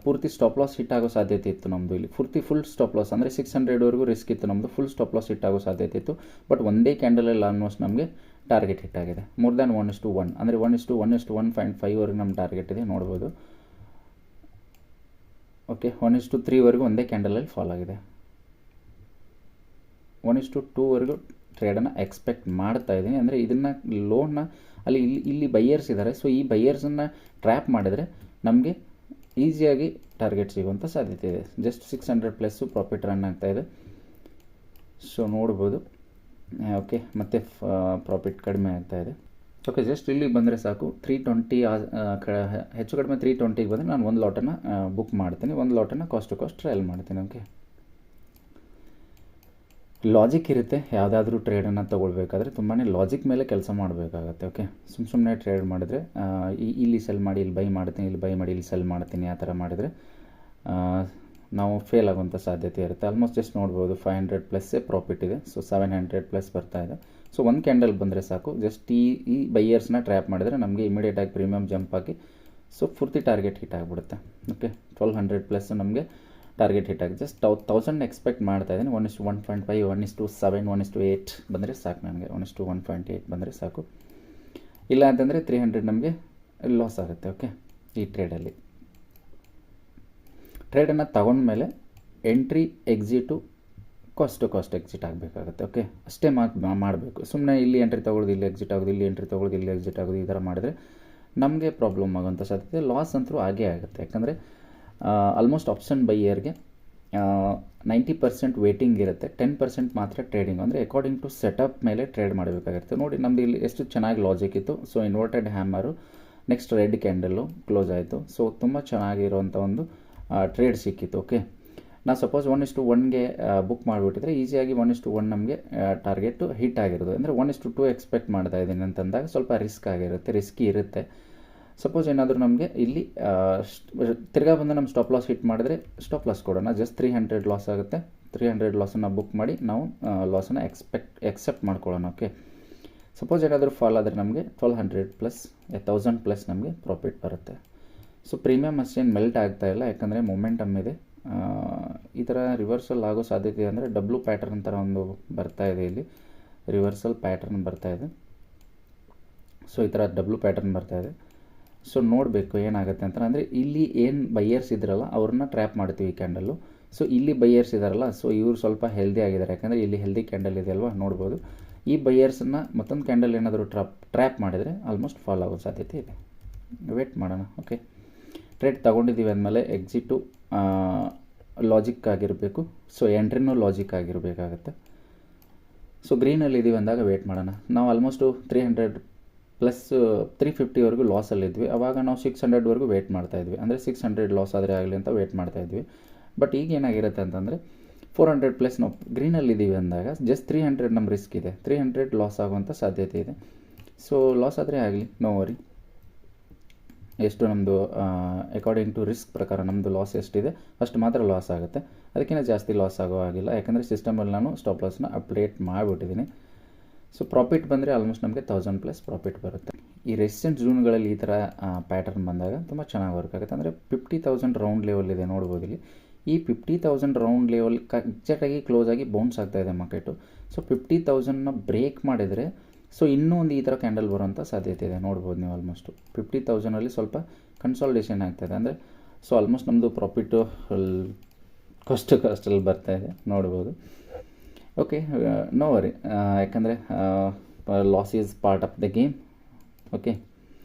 ಪೂರ್ತಿ ಸ್ಟಾಪ್ ಲಾಸ್ ಹಿಟ್ ಆಗೋ ಸಾಧ್ಯತೆ ಇತ್ತು ನಮ್ಮದು. ಇಲ್ಲಿ ಫುಲ್ ಸ್ಟಾಪ್ ಲಾಸ್ ಅಂದರೆ 600ವರೆಗೂ ರಿಸ್ಕ್ ಇತ್ತು ನಮ್ಮದು. ಫುಲ್ ಸ್ಟಾಪ್ ಲಾಸ್ ಹಿಟ್ ಆಗೋ ಸಾಧ್ಯತೆ ಇತ್ತು. ಬಟ್ ಒಂದೇ ಕ್ಯಾಂಡಲಲ್ಲಿ ಆಲ್ಮೋಸ್ಟ್ ನಮಗೆ ಟಾರ್ಗೆಟ್ ಹಿಟ್ ಆಗಿದೆ. ಮೋರ್ ದ್ಯಾನ್ 1:1 ಅಂದರೆ 1:1:1.5ವರೆಗೆ ನಮ್ಮ ಟಾರ್ಗೆಟ್ ಇದೆ ನೋಡ್ಬೋದು. ಓಕೆ, 1:3ವರೆಗೂ ಒಂದೇ ಕ್ಯಾಂಡಲಲ್ಲಿ ಫಾಲ್ ಆಗಿದೆ. 1:2ವರೆಗೂ ಟ್ರೇಡನ್ನು ಎಕ್ಸ್ಪೆಕ್ಟ್ ಮಾಡ್ತಾ ಇದ್ದೀನಿ. ಅಂದರೆ ಇದನ್ನು ಲೋನ್ನ ಇಲ್ಲಿ ಬೈಯರ್ಸ್ ಇದ್ದಾರೆ. ಸೊ ಈ ಬೈಯರ್ಸನ್ನು ಟ್ರ್ಯಾಪ್ ಮಾಡಿದರೆ ನಮಗೆ ಈಸಿಯಾಗಿ ಟಾರ್ಗೆಟ್ ಸಿಗುವಂಥ ಸಾಧ್ಯತೆ ಇದೆ. ಜಸ್ಟ್ 600+ ಪ್ರಾಫಿಟ್ ರನ್ ಆಗ್ತಾಯಿದೆ. ಸೊ ನೋಡ್ಬೋದು. ಓಕೆ, ಮತ್ತು ಪ್ರಾಫಿಟ್ ಕಡಿಮೆ ಆಗ್ತಾಯಿದೆ. ಓಕೆ, ಜಸ್ಟ್ ಇಲ್ಲಿಗೆ ಬಂದರೆ ಸಾಕು. 320 ಹೆಚ್ಚು ಕಡಿಮೆ 320ಗೆ ಬಂದರೆ ನಾನು ಒಂದು ಲಾಟನ್ನು ಬುಕ್ ಮಾಡ್ತೀನಿ. ಒಂದು ಲಾಟನ್ನು ಕಾಸ್ಟ್ ಟು ಕಾಸ್ಟ್ ಟ್ರಯಲ್ ಮಾಡ್ತೀನಿ. ಓಕೆ, ಲಾಜಿಕ್ ಇರುತ್ತೆ. ಯಾವುದಾದ್ರೂ ಟ್ರೇಡನ್ನು ತೊಗೊಳ್ಬೇಕಾದ್ರೆ ತುಂಬಾ ಲಾಜಿಕ್ ಮೇಲೆ ಕೆಲಸ ಮಾಡಬೇಕಾಗತ್ತೆ. ಓಕೆ, ಸುಮ್ಮನೆ ಟ್ರೇಡ್ ಮಾಡಿದ್ರೆ ಇಲ್ಲಿ ಸೆಲ್ ಮಾಡಿ ಇಲ್ಲಿ ಬೈ ಮಾಡ್ತೀನಿ, ಇಲ್ಲಿ ಬೈ ಮಾಡಿ ಇಲ್ಲಿ ಸೆಲ್ ಮಾಡ್ತೀನಿ, ಆ ಥರ ಮಾಡಿದರೆ ನಾವು ಫೇಲ್ ಆಗುವಂಥ ಸಾಧ್ಯತೆ ಇರುತ್ತೆ. ಆಲ್ಮೋಸ್ಟ್ ಜಸ್ಟ್ ನೋಡ್ಬೋದು 500+ ಪ್ರಾಫಿಟ್ ಇದೆ. ಸೊ 700+ ಬರ್ತಾ ಇದೆ. ಸೊ ಒಂದು ಕ್ಯಾಂಡಲ್ ಬಂದರೆ ಸಾಕು. ಜಸ್ಟ್ ಈ ಬೈಯರ್ಸ್ನ ಟ್ರ್ಯಾಪ್ ಮಾಡಿದರೆ ನಮಗೆ ಇಮಿಡಿಯೇಟಾಗಿ ಪ್ರೀಮಿಯಮ್ ಜಂಪ್ ಆಗಿ ಸೊ ಪೂರ್ತಿ ಟಾರ್ಗೆಟ್ ಹಿಟ್ ಆಗಿಬಿಡುತ್ತೆ. ಓಕೆ, 1200+ ನಮಗೆ ಟಾರ್ಗೆಟ್ ಹಿಟ್ ಆಗಿ ಜಸ್ಟ್ 1000 ಎಕ್ಸ್ಪೆಕ್ಟ್ ಮಾಡ್ತಾ ಇದ್ದೀನಿ. 1:1.5, 1:7, 1:8 ಬಂದರೆ ಸಾಕು ನನಗೆ. 1:1.8 ಬಂದರೆ ಸಾಕು. ಇಲ್ಲ ಅಂತಂದರೆ 300 ನಮಗೆ ಲಾಸ್ ಆಗುತ್ತೆ. ಓಕೆ, ಈ ಟ್ರೇಡಲ್ಲಿ ಟ್ರೇಡನ್ನು ತಗೊಂಡ್ಮೇಲೆ entry exit cost to cost exit ಆಗಬೇಕಾಗುತ್ತೆ. ಓಕೆ, ಅಷ್ಟೇ ಮಾಡಬೇಕು. ಸುಮ್ಮನೆ ಇಲ್ಲಿ ಎಂಟ್ರಿ ತೊಗೊಳ್ಳೋದು, ಇಲ್ಲಿ ಎಕ್ಸಿಟ್ ಆಗೋದು, ಇಲ್ಲಿ ಎಂಟ್ರಿ ತೊಗೊಳ್ಳೋದು, ಇಲ್ಲಿ ಎಕ್ಸಿಟ್ ಆಗೋದು, ಈ ಥರ ಮಾಡಿದ್ರೆ ನಮಗೆ ಪ್ರಾಬ್ಲಮ್ ಆಗೋಂಥ ಸಾಧ್ಯತೆ, ಲಾಸ್ ಅಂತೂ ಆಗೇ ಆಗುತ್ತೆ. ಯಾಕಂದರೆ ಆಲ್ಮೋಸ್ಟ್ ಆಪ್ಷನ್ ಬೈಯರ್ಗೆ 90% ವೇಟಿಂಗ್ ಇರುತ್ತೆ, 10% ಮಾತ್ರ ಟ್ರೇಡಿಂಗ್. ಅಂದರೆ ಅಕಾರ್ಡಿಂಗ್ ಟು ಸೆಟಪ್ ಮೇಲೆ ಟ್ರೇಡ್ ಮಾಡಬೇಕಾಗಿರುತ್ತೆ. ನೋಡಿ ನಮ್ಮದು ಇಲ್ಲಿ ಎಷ್ಟು ಚೆನ್ನಾಗಿ ಲಾಜಿಕ್ ಇತ್ತು. So inverted hammer, next red candle close ಆಯಿತು. ಸೊ ತುಂಬ ಚೆನ್ನಾಗಿರುವಂಥ ಒಂದು ಟ್ರೇಡ್ ಸಿಕ್ಕಿತ್ತು. ಓಕೆ, ನಾವು ಸಪೋಸ್ 1:1ಗೆ ಬುಕ್ ಮಾಡಿಬಿಟ್ಟಿದ್ರೆ ಈಸಿಯಾಗಿ 1:1 ನಮಗೆ ಟಾರ್ಗೆಟು ಹಿಟ್ ಆಗಿರೋದು. ಅಂದರೆ 1:2 ಎಕ್ಸ್ಪೆಕ್ಟ್ ಮಾಡ್ತಾ ಇದ್ದೀನಿ ಅಂತಂದಾಗ ಸ್ವಲ್ಪ ರಿಸ್ಕಿ ಇರುತ್ತೆ. ಸಪೋಸ್ ಏನಾದರೂ ನಮಗೆ ಇಲ್ಲಿ ತಿರ್ಗಾ ಬಂದು ನಮ್ಮ ಸ್ಟಾಪ್ ಲಾಸ್ ಹಿಟ್ ಮಾಡಿದ್ರೆ ಸ್ಟಾಪ್ ಲಾಸ್ ಕೊಡೋಣ. ಜಸ್ಟ್ 300 ಲಾಸ್ ಆಗುತ್ತೆ. 300 ಲಾಸನ್ನು ಬುಕ್ ಮಾಡಿ ನಾವು ಲಾಸನ್ನು ಎಕ್ಸೆಪ್ಟ್ ಮಾಡ್ಕೊಳ್ಳೋಣ. ಓಕೆ, ಸಪೋಸ್ ಏನಾದರೂ ಫಾಲ್ ಆದರೆ ನಮಗೆ 1200+ 1000+ ನಮಗೆ ಪ್ರಾಫಿಟ್ ಬರುತ್ತೆ. ಸೊ ಪ್ರೀಮಿಯಮ್ ಅಷ್ಟೇನು ಮೆಲ್ಟ್ ಆಗ್ತಾಯಿಲ್ಲ, ಯಾಕಂದರೆ ಮೊಮೆಂಟಮ್ ಇದೆ. ಈ ಥರ ರಿವರ್ಸಲ್ ಆಗೋ ಸಾಧ್ಯತೆ ಅಂದರೆ ಡಬ್ಲ್ಯೂ ಪ್ಯಾಟರ್ನ್ ಥರ ಒಂದು ಬರ್ತಾಯಿದೆ. ಇಲ್ಲಿ ರಿವರ್ಸಲ್ ಪ್ಯಾಟರ್ನ್ ಬರ್ತಾಯಿದೆ. ಸೊ ಈ ಥರ ಡಬ್ಲ್ಯೂ ಪ್ಯಾಟರ್ನ್ ಬರ್ತಾಯಿದೆ. ಸೊ ನೋಡಬೇಕು ಏನಾಗುತ್ತೆ ಅಂತ. ಅಂದರೆ ಇಲ್ಲಿ ಏನು ಬೈಯರ್ಸ್ ಇದ್ರಲ್ಲ ಅವ್ರನ್ನ ಟ್ರ್ಯಾಪ್ ಮಾಡ್ತೀವಿ ಈ ಕ್ಯಾಂಡಲ್ಲು. ಸೊ ಇಲ್ಲಿ ಬೈಯರ್ಸ್ ಇದ್ದಾರಲ್ಲ, ಸೊ ಇವರು ಸ್ವಲ್ಪ ಹೆಲ್ದಿ ಆಗಿದ್ದಾರೆ. ಯಾಕಂದರೆ ಇಲ್ಲಿ ಹೆಲ್ದಿ ಕ್ಯಾಂಡಲ್ ಇದೆ ಅಲ್ವಾ, ನೋಡ್ಬೋದು. ಈ ಬೈಯರ್ಸನ್ನು ಮತ್ತೊಂದು ಕ್ಯಾಂಡಲ್ ಏನಾದರೂ ಟ್ರ್ಯಾಪ್ ಮಾಡಿದರೆ ಆಲ್ಮೋಸ್ಟ್ ಫಾಲ್ ಆಗೋ ಸಾಧ್ಯತೆ ಇದೆ. ವೇಟ್ ಮಾಡೋಣ. ಓಕೆ, ಟ್ರೇಡ್ ತೊಗೊಂಡಿದ್ದೀವಿ ಅಂದಮೇಲೆ ಎಕ್ಸಿಟು ಲಾಜಿಕ್ ಆಗಿರಬೇಕು. ಸೊ ಎಂಟ್ರಿನೂ ಲಾಜಿಕ್ ಆಗಿರಬೇಕಾಗತ್ತೆ. ಸೊ ಗ್ರೀನಲ್ಲಿ ಇದ್ದೀವಿ ಅಂದಾಗ ವೇಟ್ ಮಾಡೋಣ. ನಾವು ಆಲ್ಮೋಸ್ಟು 300+ 350ವರೆಗೂ ಲಾಸಲ್ಲಿದ್ವಿ. ಆವಾಗ ನಾವು 600ವರೆಗೂ ವೇಟ್ ಮಾಡ್ತಾಯಿದ್ವಿ. ಅಂದರೆ 600 ಲಾಸ್ ಆದರೆ ಆಗಲಿ ಅಂತ ವೇಟ್ ಮಾಡ್ತಾಯಿದ್ವಿ. ಬಟ್ ಈಗ ಏನಾಗಿರುತ್ತೆ ಅಂತಂದರೆ 400+ ನಾವು ಗ್ರೀನಲ್ಲಿದ್ದೀವಿ ಅಂದಾಗ ಜಸ್ಟ್ 300 ನಮ್ಮ ರಿಸ್ಕ್ ಇದೆ. 300 ಲಾಸ್ ಆಗುವಂಥ ಸಾಧ್ಯತೆ ಇದೆ. ಸೊ ಲಾಸ್ ಆದರೆ ಆಗಲಿ, ನೋ ವರಿ. ಎಷ್ಟು ನಮ್ಮದು ಅಕಾರ್ಡಿಂಗ್ ಟು ರಿಸ್ಕ್ ಪ್ರಕಾರ ನಮ್ಮದು ಲಾಸ್ ಎಷ್ಟಿದೆ ಅಷ್ಟು ಮಾತ್ರ ಲಾಸ್ ಆಗುತ್ತೆ. ಅದಕ್ಕಿಂತ ಜಾಸ್ತಿ ಲಾಸ್ ಆಗೋ ಆಗಿಲ್ಲ. ಯಾಕಂದರೆ ಸಿಸ್ಟಮಲ್ಲಿ ನಾನು ಸ್ಟಾಪ್ ಲಾಸ್ನ ಅಪ್ಡೇಟ್ ಮಾಡಿಬಿಟ್ಟಿದ್ದೀನಿ. ಸೊ ಪ್ರಾಫಿಟ್ ಬಂದರೆ ಆಲ್ಮೋಸ್ಟ್ ನಮಗೆ 1000+ ಪ್ರಾಫಿಟ್ ಬರುತ್ತೆ. ಈ ರೆಸಿಸ್ಟೆಂಟ್ ಝೋನ್ಗಳಲ್ಲಿ ಈ ಥರ ಪ್ಯಾಟರ್ನ್ ಬಂದಾಗ ತುಂಬ ಚೆನ್ನಾಗಿ ವರ್ಕ್ ಆಗುತ್ತೆ. ಅಂದರೆ 50,000 ರೌಂಡ್ ಲೆವೆಲ್ ಇದೆ ನೋಡ್ಬೋದು ಇಲ್ಲಿ. ಈ 50,000 ರೌಂಡ್ ಲೆವೆಲ್ ಎಕ್ಸಾಕ್ಟಾಗಿ ಕ್ಲೋಸ್ ಆಗಿ ಬೌನ್ಸ್ ಆಗ್ತಾಯಿದೆ ಮಾರ್ಕೆಟು. ಸೊ 50,000ನ ಬ್ರೇಕ್ ಮಾಡಿದರೆ ಸೊ ಇನ್ನೂ ಒಂದು ಈ ಥರ ಕ್ಯಾಂಡಲ್ ಬರೋಂಥ ಸಾಧ್ಯತೆ ಇದೆ. ನೋಡ್ಬೋದು ನೀವು ಆಲ್ಮೋಸ್ಟು 50,000ಅಲ್ಲಿ ಸ್ವಲ್ಪ ಕನ್ಸಾಲ್ಟೇಷನ್ ಆಗ್ತಾಯಿದೆ. ಅಂದರೆ ಸೊ ಆಲ್ಮೋಸ್ಟ್ ನಮ್ಮದು ಪ್ರಾಫಿಟ್ಟು ಕಾಸ್ಟಲ್ಲಿ ಬರ್ತಾಯಿದೆ ನೋಡ್ಬೋದು. Okay, no worry. ಯಾಕಂದರೆ loss is part of the game. Okay,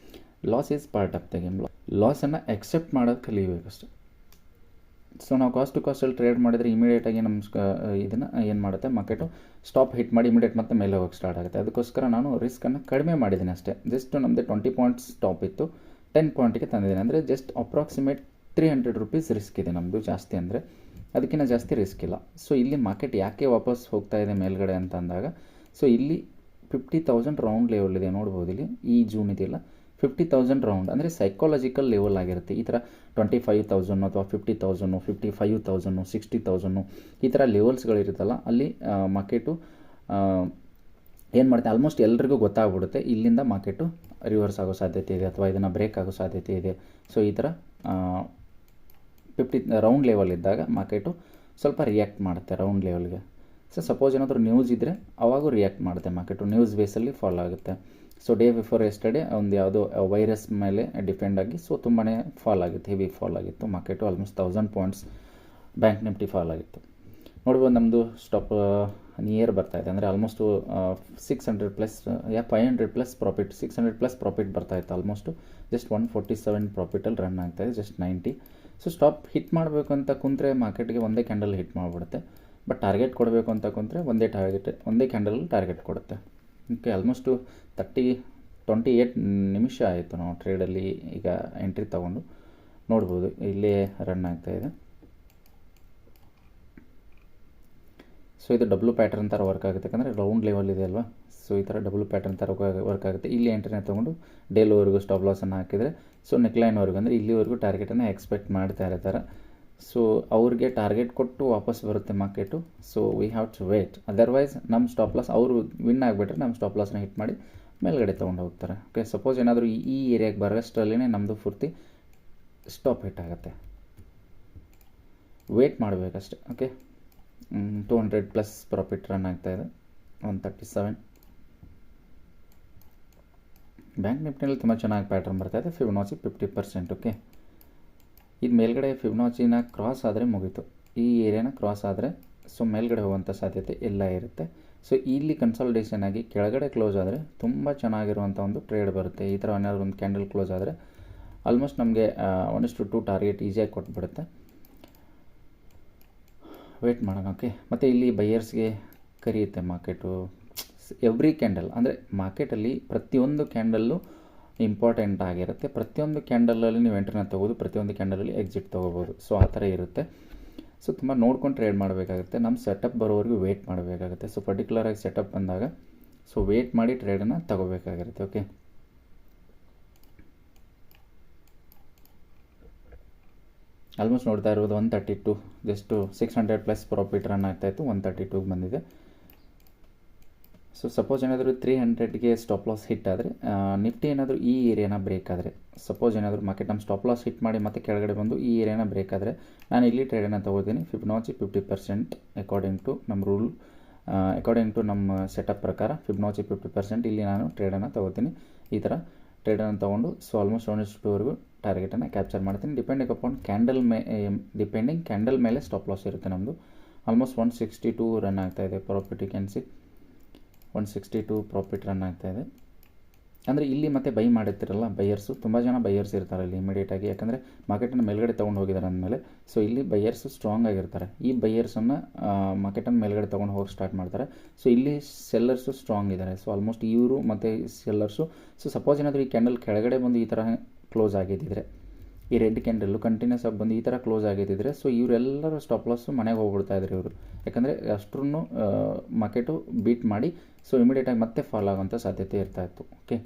loss is part of the game. ಲಾಸನ್ನು ಎಕ್ಸೆಪ್ಟ್ ಮಾಡೋದು ಕಲಿಬೇಕಷ್ಟೆ. ಸೊ ನಾವು ಕಾಸ್ಟ್ ಟು ಕಾಸ್ಟಲ್ಲಿ ಟ್ರೇಡ್ ಮಾಡಿದರೆ ಇಮಿಡಿಯೇಟಾಗಿ ನಮ್ಮ ಇದನ್ನು ಏನು ಮಾಡುತ್ತೆ ಮಾರ್ಕೆಟು ಸ್ಟಾಪ್ ಹಿಟ್ ಮಾಡಿ ಇಮಿಡಿಯೇಟ್ ಮತ್ತೆ ಮೇಲೆ ಹೋಗೋಕ್ಕೆ ಸ್ಟಾರ್ಟ್ ಆಗುತ್ತೆ. ಅದಕ್ಕೋಸ್ಕರ ನಾನು ರಿಸ್ಕನ್ನು ಕಡಿಮೆ ಮಾಡಿದ್ದೀನಿ ಅಷ್ಟೇ. ಜಸ್ಟ್ ನಮ್ಮದು 20 ಪಾಯಿಂಟ್ಸ್ ಸ್ಟಾಪ್ ಇತ್ತು, 10 ಪಾಯಿಂಟಿಗೆ ತಂದಿದ್ದೀನಿ. ಅಂದರೆ ಜಸ್ಟ್ ಅಪ್ರಾಕ್ಸಿಮೇಟ್ 300 ರೂಪೀಸ್ ರಿಸ್ಕ್ ಇದೆ ನಮ್ಮದು. ಜಾಸ್ತಿ ಅಂದರೆ ಅದಕ್ಕಿಂತ ಜಾಸ್ತಿ ರಿಸ್ಕ್ ಇಲ್ಲ. ಸೊ ಇಲ್ಲಿ ಮಾರ್ಕೆಟ್ ಯಾಕೆ ವಾಪಸ್ ಹೋಗ್ತಾ ಇದೆ ಮೇಲ್ಗಡೆ ಅಂತ ಅಂದಾಗ, ಸೊ ಇಲ್ಲಿ 50,000 ರೌಂಡ್ ಲೆವೆಲ್ ಇದೆ ನೋಡ್ಬೋದು. ಇಲ್ಲಿ ಈ ಜೂನ್ ಇದೆಯಲ್ಲ 50,000 ರೌಂಡ್ ಅಂದರೆ ಸೈಕಾಲಜಿಕಲ್ ಲೆವೆಲ್ ಆಗಿರುತ್ತೆ. ಈ ಥರ 25,000 ಅಥವಾ 50,000, 55,000, 60,000 ಈ ಥರ ಲೆವೆಲ್ಸ್ಗಳಿರುತ್ತಲ್ಲ, ಅಲ್ಲಿ ಮಾರ್ಕೆಟು ಏನು ಮಾಡುತ್ತೆ, ಆಲ್ಮೋಸ್ಟ್ ಎಲ್ರಿಗೂ ಗೊತ್ತಾಗ್ಬಿಡುತ್ತೆ ಇಲ್ಲಿಂದ ಮಾರ್ಕೆಟು ರಿವರ್ಸ್ ಆಗೋ ಸಾಧ್ಯತೆ ಇದೆ ಅಥವಾ ಇದನ್ನು ಬ್ರೇಕ್ ಆಗೋ ಸಾಧ್ಯತೆ ಇದೆ. ಸೊ ಈ ಥರ 50 ರೌಂಡ್ ಲೆವೆಲ್ ಇದ್ದಾಗ ಮಾರ್ಕೆಟು ಸ್ವಲ್ಪ ರಿಯಾಕ್ಟ್ ಮಾಡುತ್ತೆ ರೌಂಡ್ ಲೆವೆಲ್ಗೆ. ಸೊ ಸಪೋಸ್ ಏನಾದರೂ ನ್ಯೂಸ್ ಇದ್ದರೆ ಅವಾಗೂ ರಿಯಾಕ್ಟ್ ಮಾಡುತ್ತೆ ಮಾರ್ಕೆಟು, ನ್ಯೂಸ್ ಬೇಸಲ್ಲಿ ಫಾಲೋ ಆಗುತ್ತೆ. ಸೊ ಡೇ ಬಿಫೋರ್ ಎಸ್ಟರ್ಡೇ ಒಂದು ಯಾವುದೋ ವೈರಸ್ ಮೇಲೆ ಡಿಪೆಂಡ್ ಆಗಿ ಸೊ ತುಂಬಾ ಫಾಲ್ ಆಗಿತ್ತು, ಹೆವಿ ಫಾಲ್ ಆಗಿತ್ತು market. Almost 1000 points bank Nifty fall ಆಗಿತ್ತು. ನೋಡ್ಬೋದು ನಮ್ಮದು ಸ್ಟಾಪ್ ನಿಯರ್ ಬರ್ತಾಯಿದೆ, ಅಂದರೆ ಆಲ್ಮೋಸ್ಟು 600+, 500+ ಪ್ರಾಫಿಟ್, 600+ ಪ್ರಾಫಿಟ್ ಬರ್ತಾಯಿತ್ತು. ಆಲ್ಮೋಸ್ಟು ಜಸ್ಟ್ 147 ಪ್ರಾಫಿಟಲ್ಲಿ ರನ್ ಆಗ್ತಾಯಿದೆ, ಜಸ್ಟ್ 90. ಸೊ ಸ್ಟಾಪ್ ಹಿಟ್ ಮಾಡಬೇಕು ಅಂತ ಕುಂತ್ರೆ ಮಾರ್ಕೆಟ್ಗೆ ಒಂದೇ ಕ್ಯಾಂಡಲ್ ಹಿಟ್ ಮಾಡಿಬಿಡುತ್ತೆ. ಬಟ್ ಟಾರ್ಗೆಟ್ ಕೊಡಬೇಕು ಅಂತ ಕುಂತ್ರೆ ಒಂದೇ ಕ್ಯಾಂಡಲಲ್ಲಿ ಟಾರ್ಗೆಟ್ ಕೊಡುತ್ತೆ. ಓಕೆ, ಆಲ್ಮೋಸ್ಟು 28 ನಿಮಿಷ ಆಯಿತು ನಾವು ಟ್ರೇಡಲ್ಲಿ ಈಗ ಎಂಟ್ರಿ ತೊಗೊಂಡು. ನೋಡ್ಬೋದು ಇಲ್ಲೇ ರನ್ ಆಗ್ತಾಯಿದೆ. ಸೊ ಇದು ಡಬ್ಲ್ಯೂ ಪ್ಯಾಟರ್ನ್ ಥರ ವರ್ಕ್ ಆಗುತ್ತೆ, ಯಾಕಂದರೆ ರೌಂಡ್ ಲೆವೆಲ್ ಇದೆ ಅಲ್ವಾ. ಸೊ ಈ ಥರ ಡಬ್ಲ್ಯೂ ಪ್ಯಾಟರ್ನ್ ಥರ ವರ್ಕ್ ಆಗುತ್ತೆ. ಇಲ್ಲಿ ಎಂಟ್ರಿನ ತೊಗೊಂಡು ಡೇಲ್ವರೆಗೂ ಸ್ಟಾಪ್ ಲಾಸನ್ನು ಹಾಕಿದರೆ ಸೊ ನೆಕ್ಲೈನ್ವರೆಗೂ ಅಂದರೆ ಇಲ್ಲಿವರೆಗೂ ಟಾರ್ಗೆಟನ್ನು ಎಕ್ಸ್ಪೆಕ್ಟ್ ಮಾಡ್ತಾ ಇರ್ತಾರೆ. ಸೊ ಅವ್ರಿಗೆ ಟಾರ್ಗೆಟ್ ಕೊಟ್ಟು ವಾಪಸ್ ಬರುತ್ತೆ market. So we have to wait, otherwise ನಮ್ಮ ಸ್ಟಾಪ್ ಲಾಸ್ ಅವರು ವಿನ್ ಆಗಿಬಿಟ್ರೆ ನಮ್ಮ ಸ್ಟಾಪ್ ಲಾಸ್ನ ಹಿಟ್ ಮಾಡಿ ಮೇಲ್ಗಡೆ ತೊಗೊಂಡು ಹೋಗ್ತಾರೆ. ಓಕೆ, ಸಪೋಸ್ ಏನಾದರೂ ಈ ಏರಿಯಾಗೆ ಬರೋಷ್ಟರಲ್ಲೇ ನಮ್ಮದು ಪೂರ್ತಿ ಸ್ಟಾಪ್ ಹಿಟ್ ಆಗುತ್ತೆ. ವೇಟ್ ಮಾಡಬೇಕಷ್ಟೆ. ಓಕೆ, 200+ ಪ್ರಾಫಿಟ್ ರನ್ ಆಗ್ತಾಯಿದೆ, 137. ಬ್ಯಾಂಕ್ ನಿಫ್ಟಿನಲ್ಲಿ ತುಂಬ ಚೆನ್ನಾಗಿ ಪ್ಯಾಟ್ರನ್ ಬರ್ತಾಯಿದೆ. ಫಿಬೊನಾಚಿ 50%. ಓಕೆ, ಇದು ಮೇಲ್ಗಡೆ ಫಿಬೊನಾಚಿನ ಕ್ರಾಸ್ ಆದರೆ ಮುಗೀತು. ಈ ಏರಿಯಾನ ಕ್ರಾಸ್ ಆದರೆ ಸೊ ಮೇಲ್ಗಡೆ ಹೋಗುವಂಥ ಸಾಧ್ಯತೆ ಎಲ್ಲ ಇರುತ್ತೆ. ಸೊ ಇಲ್ಲಿ ಕನ್ಸಾಲ್ಟೇಷನ್ ಆಗಿ ಕೆಳಗಡೆ ಕ್ಲೋಸ್ ಆದರೆ ತುಂಬ ಚೆನ್ನಾಗಿರುವಂಥ ಒಂದು ಟ್ರೇಡ್ ಬರುತ್ತೆ. ಈ ಥರ ಏನಾದರೂ ಒಂದು ಕ್ಯಾಂಡಲ್ ಕ್ಲೋಸ್ ಆದರೆ ಆಲ್ಮೋಸ್ಟ್ ನಮಗೆ 1:2 ಟಾರ್ಗೆಟ್ ಈಸಿಯಾಗಿ ಕೊಟ್ಬಿಡುತ್ತೆ. ವೇಟ್ ಮಾಡೋಣ. ಓಕೆ, ಮತ್ತು ಇಲ್ಲಿ ಬೈಯರ್ಸ್ಗೆ ಕರೆಯುತ್ತೆ ಮಾರ್ಕೆಟು. ಎವ್ರಿ ಕ್ಯಾಂಡಲ್ ಅಂದರೆ ಮಾರ್ಕೆಟಲ್ಲಿ ಪ್ರತಿಯೊಂದು ಕ್ಯಾಂಡಲ್ಲು ಇಂಪಾರ್ಟೆಂಟ್ ಆಗಿರುತ್ತೆ. ಪ್ರತಿಯೊಂದು ಕ್ಯಾಂಡಲಲ್ಲಿ ನೀವು ಎಂಟ್ರಿನ ತೊಗೋದು, ಪ್ರತಿಯೊಂದು ಕ್ಯಾಂಡಲಲ್ಲಿ ಎಕ್ಸಿಟ್ ತೊಗೋಬೋದು. ಸೊ ಆ ಥರ ಇರುತ್ತೆ. ಸೊ ತುಂಬ ನೋಡ್ಕೊಂಡು ಟ್ರೇಡ್ ಮಾಡಬೇಕಾಗುತ್ತೆ. ನಮ್ಮ ಸೆಟಪ್ ಬರೋವರೆಗೂ ವೇಟ್ ಮಾಡಬೇಕಾಗುತ್ತೆ. ಸೊ ಪರ್ಟಿಕ್ಯುಲರಾಗಿ ಸೆಟಪ್ ಬಂದಾಗ ಸೊ ವೇಟ್ ಮಾಡಿ ಟ್ರೇಡನ್ನು ತಗೋಬೇಕಾಗಿರುತ್ತೆ. ಓಕೆ, ಆಲ್ಮೋಸ್ಟ್ ನೋಡ್ತಾ ಇರೋದು 132, ಜಸ್ಟು 600+ ಪ್ರಾಫಿಟ್ ರನ್ ಆಗ್ತಾಯಿತ್ತು, 132ಗೆ ಬಂದಿದೆ. ಸೊ ಸಪೋಸ್ ಏನಾದರೂ 300ಗೆ ಸ್ಟಾಪ್ ಲಾಸ್ ಹಿಟ್ ಆದರೆ, ನಿಫ್ಟಿ ಏನಾದರೂ ಈ ಏರಿಯಾನ ಬ್ರೇಕ್ ಆದರೆ, ಸಪೋಸ್ ಏನಾದರೂ ಮಾರ್ಕೆಟ್ ನಮ್ಮ ಸ್ಟಾಪ್ ಲಾಸ್ ಹಿಟ್ ಮಾಡಿ ಮತ್ತೆ ಕೆಳಗಡೆ ಬಂದು ಈ ಏರಿಯಾನ ಬ್ರೇಕ್ ಆದರೆ ನಾನು ಇಲ್ಲಿ ಟ್ರೇಡನ್ನು ತೊಗೋತೀನಿ. ಫಿಬೊನಾಚಿ 50% ಅಕಾರ್ಡಿಂಗ್ ಟು ನಮ್ಮ ರೂಲ್, ಅಕಾರ್ಡಿಂಗ್ ಟು ನಮ್ಮ ಸೆಟಪ್ ಪ್ರಕಾರ ಫಿಬೊನಾಚಿ 50% ಇಲ್ಲಿ ನಾನು ಟ್ರೇಡನ್ನು ತೊಗೋತೀನಿ. ಈ ಥರ ಟ್ರೇಡನ್ನು ತೊಗೊಂಡು ಸೊ ಆಲ್ಮೋಸ್ಟ್ 1:2ವರೆಗೂ ಟಾರ್ಗೆಟನ್ನು ಕ್ಯಾಪ್ಚರ್ ಮಾಡ್ತೀನಿ. ಡಿಪೆಂಡಿಂಗ್ ಅಪಾನ್ ಕ್ಯಾಂಡಲ್ ಮೇಲೆ ಸ್ಟಾಪ್ ಲಾಸ್ ಇರುತ್ತೆ ನಮ್ಮದು. ಆಲ್ಮೋಸ್ಟ್ 162 ರನ್ ಆಗ್ತಾಯಿದೆ profit. You can see 162 profit run ಆಗ್ತಾಯಿದೆ. ಅಂದರೆ ಇಲ್ಲಿ ಮತ್ತೆ ಬೈ ಮಾಡಿರ್ತಿರಲ್ಲ ಬೈಯರ್ಸು, ತುಂಬ ಜನ ಬೈಯರ್ಸ್ ಇರ್ತಾರೆ ಇಲ್ಲಿ ಇಮಿಡಿಯೇಟಾಗಿ, ಯಾಕಂದರೆ ಮಾರ್ಕೆಟನ್ನು ಮೇಲ್ಗಡೆ ತೊಗೊಂಡು ಹೋಗಿದ್ದಾರೆ ಅಂದಮೇಲೆ. ಸೊ ಇಲ್ಲಿ ಬೈಯರ್ಸು ಸ್ಟ್ರಾಂಗ್ ಆಗಿರ್ತಾರೆ. ಈ ಬೈಯರ್ಸನ್ನು ಮಾರ್ಕೆಟನ್ನು ಮೇಲ್ಗಡೆ ತೊಗೊಂಡು ಹೋಗಿ ಸ್ಟಾರ್ಟ್ ಮಾಡ್ತಾರೆ. ಸೊ ಇಲ್ಲಿ ಸೆಲ್ಲರ್ಸು ಸ್ಟ್ರಾಂಗ್ ಇದ್ದಾರೆ. ಸೊ ಆಲ್ಮೋಸ್ಟ್ ಇವರು ಮತ್ತು ಸೆಲ್ಲರ್ಸು. ಸೊ ಸಪೋಸ್ ಏನಾದರೂ ಈ ಕ್ಯಾಂಡಲ್ ಕೆಳಗಡೆ ಬಂದು ಈ ಥರ ಕ್ಲೋಸ್ ಆಗಿದ್ದಿದ್ರೆ, ಈ ರೆಡ್ ಕ್ಯಾಂಡಲ್ಲು ಕಂಟಿನ್ಯೂಸ್ ಆಗಿ ಬಂದು ಈ ಥರ ಕ್ಲೋಸ್ ಆಗಿದ್ದಿದ್ರೆ ಸೊ ಇವರೆಲ್ಲರೂ ಸ್ಟಾಪ್ ಲಾಸು ಮನೆಗೆ ಹೋಗ್ಬಿಡ್ತಾಯಿದ್ರು ಇವರು, ಯಾಕಂದರೆ ಅಷ್ಟೂ ಮಾರ್ಕೆಟು ಬೀಟ್ ಮಾಡಿ ಸೊ ಇಮಿಡಿಯೇಟಾಗಿ ಮತ್ತೆ ಫಾಲ್ ಆಗೋಂಥ ಸಾಧ್ಯತೆ ಇರ್ತಾಯಿತ್ತು. ಓಕೆ,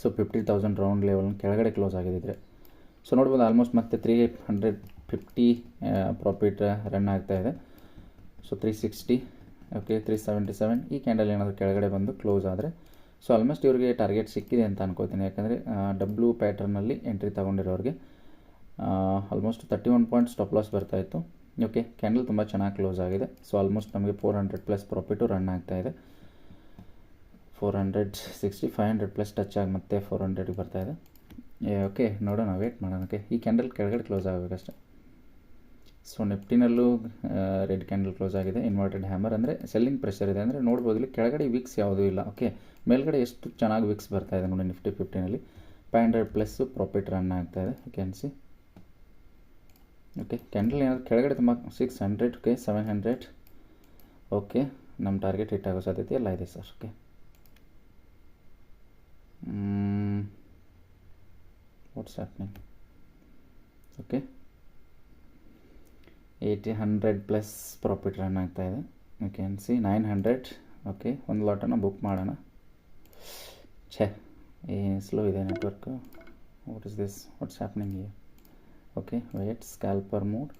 ಸೊ 50,000 ರೌಂಡ್ ಲೆವೆಲ್ ಕೆಳಗಡೆ ಕ್ಲೋಸ್ ಆಗಿದ್ದಿದ್ರೆ ಸೊ ನೋಡ್ಬೋದು ಆಲ್ಮೋಸ್ಟ್ ಮತ್ತೆ 350 ಪ್ರಾಫಿಟ್ ರನ್ ಆಗ್ತಾಯಿದೆ. So 360, okay 377. ಈ ಕ್ಯಾಂಡಲ್ ಏನಾದರೂ ಕೆಳಗಡೆ ಬಂದು ಕ್ಲೋಸ್ ಆದರೆ ಸೊ ಆಲ್ಮೋಸ್ಟ್ ಇವ್ರಿಗೆ ಟಾರ್ಗೆಟ್ ಸಿಕ್ಕಿದೆ ಅಂತ ಅನ್ಕೋತೀನಿ. ಯಾಕಂದರೆ ಡಬ್ಲ್ಯೂ ಪ್ಯಾಟರ್ನಲ್ಲಿ ಎಂಟ್ರಿ ತೊಗೊಂಡಿರೋರಿಗೆ ಆಲ್ಮೋಸ್ಟ್ 31 ಪಾಯಿಂಟ್ ಸ್ಟಾಪ್ ಲಾಸ್ ಬರ್ತಾಯಿತ್ತು. ಓಕೆ, ಕ್ಯಾಂಡಲ್ ತುಂಬ ಚೆನ್ನಾಗಿ ಕ್ಲೋಸ್ ಆಗಿದೆ. ಸೊ ಆಲ್ಮೋಸ್ಟ್ ನಮಗೆ 400+ ಪ್ರಾಫಿಟು ರನ್ ಆಗ್ತಾಯಿದೆ. 460, 500+ ಟಚ್ ಆಗಿ ಮತ್ತೆ 400ಗೆ ಬರ್ತಾಯಿದೆ. ಓಕೆ, ನೋಡೋಣ, ವೇಟ್ ಮಾಡೋಣ. ಓಕೆ, ಈ ಕ್ಯಾಂಡಲ್ ಕೆಳಗಡೆ ಕ್ಲೋಸ್ ಆಗಬೇಕಷ್ಟೆ. ಸೊ ನಿಫ್ಟಿನಲ್ಲೂ ರೆಡ್ ಕ್ಯಾಂಡಲ್ ಕ್ಲೋಸ್ ಆಗಿದೆ. ಇನ್ವರ್ಟೆಡ್ ಹ್ಯಾಮರ್ ಅಂದರೆ ಸೆಲ್ಲಿಂಗ್ ಪ್ರೆಷರ್ ಇದೆ. ಅಂದರೆ ನೋಡ್ಬೋದು ಇಲ್ಲಿ ಕೆಳಗಡೆ ವಿಕ್ಸ್ ಯಾವುದೂ ಇಲ್ಲ. ಓಕೆ, ಮೇಲ್ಗಡೆ ಎಷ್ಟು ಚೆನ್ನಾಗಿ ವಿಕ್ಸ್ ಬರ್ತಾಯಿದೆ ನೋಡಿ ನಿಫ್ಟಿ 50ನಲ್ಲಿ. 500+ ಪ್ರಾಫಿಟ್ ರನ್ ಆಗ್ತಾಯಿದೆ. You can see. Okay, candle ಏನಾದರೂ ಕೆಳಗಡೆ ತುಂಬ 600, ಓಕೆ 700. ಓಕೆ, ನಮ್ಮ ಟಾರ್ಗೆಟ್ ಹಿಟ್ ಆಗೋ ಸಾಧ್ಯತೆ ಎಲ್ಲ ಇದೆ sir. Okay, what's happening. Okay, 800+ profit run ಆಗ್ತಾಯಿದೆ. You can see 900. ಓಕೆ, ಒಂದು ಲಾಟನ್ನು ಬುಕ್ ಮಾಡೋಣ. ಸ್ಲೋ ಇದೆ network. What is this, what's happening here? Okay, wait, scalper mode.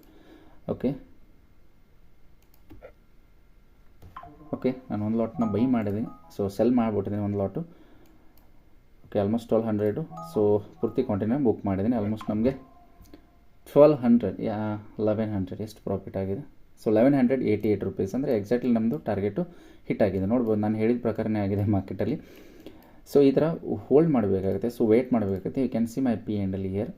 Okay, ನಾನು ಒಂದು ಲಾಟ್ನ ಬೈ ಮಾಡಿದ್ದೀನಿ. ಸೊ ಸೆಲ್ ಮಾಡಿಬಿಟ್ಟಿದ್ದೀನಿ ಒಂದು ಲಾಟು. Okay, almost 1200. ಸೊ ಪೂರ್ತಿ ಕ್ವಾಂಟಿಟಿನ ಬುಕ್ ಮಾಡಿದ್ದೀನಿ. ಆಲ್ಮೋಸ್ಟ್ ನಮಗೆ 1100 ಎಷ್ಟು ಪ್ರಾಫಿಟ್ ಆಗಿದೆ. ಸೊ 1188 ರುಪೀಸ್ ಅಂದರೆ ಎಕ್ಸಾಕ್ಟ್ಲಿ ನಮ್ಮದು ಟಾರ್ಗೆಟು ಹಿಟ್ ಆಗಿದೆ. ನೋಡ್ಬೋದು ನಾನು ಹೇಳಿದ ಪ್ರಕಾರನೇ ಆಗಿದೆ ಮಾರ್ಕೆಟಲ್ಲಿ. ಸೊ ಈ ಥರ ಹೋಲ್ಡ್ ಮಾಡಬೇಕಾಗುತ್ತೆ, ಸೊ ವೇಟ್ ಮಾಡಬೇಕಾಗುತ್ತೆ. You can see my P and L here.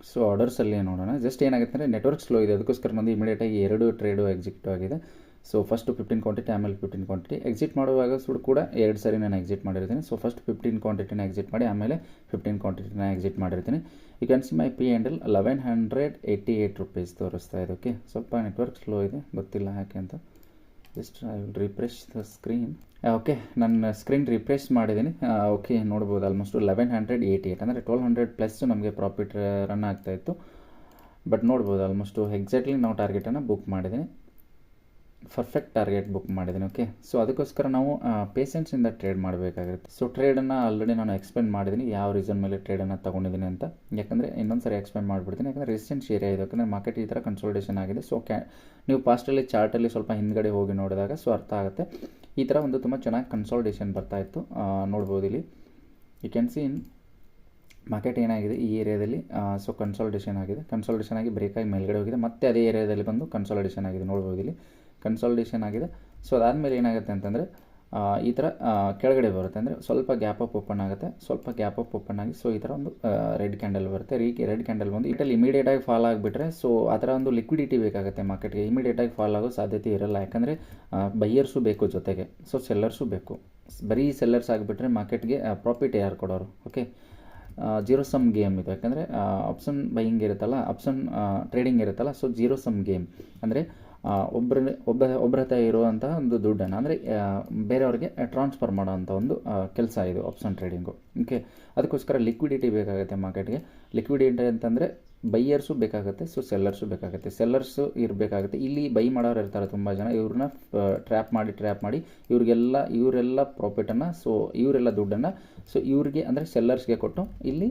So ಆರ್ಡರ್ಸಲ್ಲಿ ನೋಡೋಣ. ಜಸ್ಟ್ ಏನಾಗುತ್ತೆ ಅಂದರೆ ನೆಟ್ವರ್ಕ್ ಸ್ಲೋ ಇದೆ, ಅದಕ್ಕೋಸ್ಕರ ನಂದು ಇಮಿಡಿಯೇಟಾಗಿ 2 ಟ್ರೇಡು ಎಕ್ಸಿಕ್ಯೂಟ್ ಆಗಿದೆ. ಸೊ ಫಸ್ಟು 15 ಕ್ವಾಂಟಿಟಿ, ಆಮೇಲೆ 15 ಕ್ವಾಂಟಿಟಿ ಎಕ್ಸಿಟ್ ಮಾಡುವಾಗ ಕೂಡ 2 ಸರಿ ನಾನು ಎಕ್ಸಿಟ್ ಮಾಡಿರ್ತೀನಿ. ಸೊ ಫಸ್ಟ್ 15 ಕ್ವಾಂಟಿಟಿನ ಎಕ್ಸಿಟ್ ಮಾಡಿ ಆಮೇಲೆ 15 ಕ್ವಾಂಟಿಟಿನ ಎಕ್ಸಿಟ್ ಮಾಡಿರ್ತೀನಿ. You can see my P and L 1188 rupees ತೋರಿಸ್ತಾ ಇದೆ. ಓಕೆ, ಸ್ವಲ್ಪ ನೆಟ್ವರ್ಕ್ ಸ್ಲೋ ಇದೆ, ಗೊತ್ತಿಲ್ಲ ಯಾಕೆ ಅಂತ. Just I will refresh the screen. Okay, ನಾನು ಸ್ಕ್ರೀನ್ ರಿಫ್ರೆಶ್ ಮಾಡಿದ್ದೀನಿ. ಓಕೆ, ನೋಡ್ಬೋದು ಆಲ್ಮೋಸ್ಟ್ 1188 ಅಂದರೆ 1200 ಪ್ಲಸ್ ನಮಗೆ ಪ್ರಾಫಿಟ್ ರನ್ ಆಗ್ತಾಯಿತ್ತು. ಬಟ್ ನೋಡ್ಬೋದು ಆಲ್ಮೋಸ್ಟು ಎಕ್ಸಾಕ್ಟ್ಲಿ ನಾವು ಟಾರ್ಗೆಟನ್ನು ಬುಕ್ ಮಾಡಿದ್ದೀನಿ, ಪರ್ಫೆಕ್ಟ್ ಟಾರ್ಗೆಟ್ ಬುಕ್ ಮಾಡಿದ್ದೀನಿ. ಓಕೆ, ಸೊ ಅದಕ್ಕೋಸ್ಕರ ನಾವು ಪೇಷನ್ಸಿಂದ ಟ್ರೇಡ್ ಮಾಡಬೇಕಾಗಿರುತ್ತೆ. ಸೊ ಟ್ರೇಡನ್ನು ಆಲ್ರೆಡಿ ನಾನು ಎಕ್ಸ್ಪ್ಲೇನ್ ಮಾಡಿದ್ದೀನಿ ಯಾವ ರೀಸನ್ ಮೇಲೆ ಟ್ರೇಡನ್ನು ತೊಗೊಂಡಿದ್ದೀನಿ ಅಂತ. ಯಾಕಂದರೆ ಇನ್ನೊಂದು ಸರಿ ಎಕ್ಸ್ಪ್ಲೇನ್ ಮಾಡಿಬಿಡ್ತೀನಿ, ಯಾಕಂದರೆ ರೆಸಿಸ್ಟೆನ್ಸ್ ಏರಿಯಾ ಇದೆ. ಯಾಕಂದರೆ ಮಾರ್ಕೆಟ್ ಈ ಥರ ಕನ್ಸೋಲ್ಟೇಷನ್ ಆಗಿದೆ. ಸೊ ನೀವು ಪಾಸ್ಟಲ್ಲಿ ಚಾರ್ಟಲ್ಲಿ ಸ್ವಲ್ಪ ಹಿಂದ್ಗಡೆ ಹೋಗಿ ನೋಡಿದಾಗ ಸೊ ಅರ್ಥ ಆಗುತ್ತೆ. ಈ ಥರ ಒಂದು ತುಂಬ ಚೆನ್ನಾಗಿ ಕನ್ಸೋಲ್ಟೇಷನ್ ಬರ್ತಾಯಿತ್ತು, ನೋಡ್ಬೋದು ಇಲ್ಲಿ. You can see in market ಏನಾಗಿದೆ ಈ ಏರಿಯಾದಲ್ಲಿ. ಸೊ ಕನ್ಸೋಲ್ಟೇಷನ್ ಆಗಿದೆ, ಕನ್ಸೋಲ್ಟೇಷನ್ ಆಗಿ ಬ್ರೇಕಾಗಿ ಮೇಲ್ಗಡೆ ಹೋಗಿದೆ, ಮತ್ತೆ ಅದೇ ಏರಿಯಾದಲ್ಲಿ ಬಂದು ಕನ್ಸೋಲ್ಟೇಷನ್ ಆಗಿದೆ, ನೋಡ್ಬೋದು ಇಲ್ಲಿ ಕನ್ಸಾಲಿಡೇಷನ್ ಆಗಿದೆ. ಸೊ ಅದಾದಮೇಲೆ ಏನಾಗುತ್ತೆ ಅಂತಂದರೆ ಈ ಥರ ಕೆಳಗಡೆ ಬರುತ್ತೆ, ಅಂದರೆ ಸ್ವಲ್ಪ ಗ್ಯಾಪ್ ಅಪ್ ಓಪನ್ ಆಗುತ್ತೆ, ಸ್ವಲ್ಪ ಗ್ಯಾಪ್ ಅಪ್ ಓಪನ್ ಆಗಿ ಸೊ ಈ ಥರ ಒಂದು ರೆಡ್ ಕ್ಯಾಂಡಲ್ ಬರುತ್ತೆ. ರೆಡ್ ಕ್ಯಾಂಡಲ್ ಬಂದು ಇಟಲ್ಲಿ ಇಮಿಡಿಯೇಟಾಗಿ ಫಾಲ್ ಆಗಿಬಿಟ್ರೆ ಸೊ ಆ ಥರ ಒಂದು ಲಿಕ್ವಿಡಿಟಿ ಬೇಕಾಗುತ್ತೆ ಮಾರ್ಕೆಟ್ಗೆ. ಇಮಿಡಿಯೇಟಾಗಿ ಫಾಲ್ ಆಗೋ ಸಾಧ್ಯತೆ ಇರಲ್ಲ, ಯಾಕಂದರೆ ಬೈಯರ್ಸು ಬೇಕು ಜೊತೆಗೆ, ಸೊ ಸೆಲ್ಲರ್ಸು ಬೇಕು. ಬರೀ ಸೆಲ್ಲರ್ಸ್ ಆಗಿಬಿಟ್ರೆ ಮಾರ್ಕೆಟ್ಗೆ ಪ್ರಾಫಿಟ್ ಯಾರು ಕೊಡೋರು? ಓಕೆ, ಜೀರೋ ಸಮ್ ಗೇಮ್ ಇದು. ಯಾಕಂದರೆ ಆಪ್ಷನ್ ಬೈಯಿಂಗ್ ಇರುತ್ತಲ್ಲ, ಆಪ್ಷನ್ ಟ್ರೇಡಿಂಗ್ ಇರುತ್ತಲ್ಲ, ಸೊ ಜೀರೋ ಸಮ್ ಗೇಮ್ ಅಂದರೆ ಒಬ್ಬರ ಹತ್ರ ಇರುವಂಥ ಒಂದು ದುಡ್ಡನ್ನು ಅಂದರೆ ಬೇರೆಯವ್ರಿಗೆ ಟ್ರಾನ್ಸ್ಫರ್ ಮಾಡೋವಂಥ ಒಂದು ಕೆಲಸ ಇದು ಆಪ್ಷನ್ ಟ್ರೇಡಿಂಗು. ಓಕೆ, ಅದಕ್ಕೋಸ್ಕರ ಲಿಕ್ವಿಡಿಟಿ ಬೇಕಾಗುತ್ತೆ ಮಾರ್ಕೆಟ್ಗೆ. ಲಿಕ್ವಿಡಿಟಿ ಅಂತಂದರೆ ಬೈಯರ್ಸು ಬೇಕಾಗುತ್ತೆ, ಸೊ ಸೆಲ್ಲರ್ಸು ಬೇಕಾಗುತ್ತೆ. ಸೆಲ್ಲರ್ಸು ಇರಬೇಕಾಗುತ್ತೆ. ಇಲ್ಲಿ ಬೈ ಮಾಡೋರು ಇರ್ತಾರೆ ತುಂಬ ಜನ, ಇವ್ರನ್ನ ಟ್ರ್ಯಾಪ್ ಮಾಡಿ ಇವರೆಲ್ಲ ಪ್ರಾಫಿಟನ್ನು, ಸೊ ಇವರೆಲ್ಲ ದುಡ್ಡನ್ನು ಸೊ ಇವ್ರಿಗೆ ಅಂದರೆ ಸೆಲ್ಲರ್ಸ್ಗೆ ಕೊಟ್ಟು ಇಲ್ಲಿ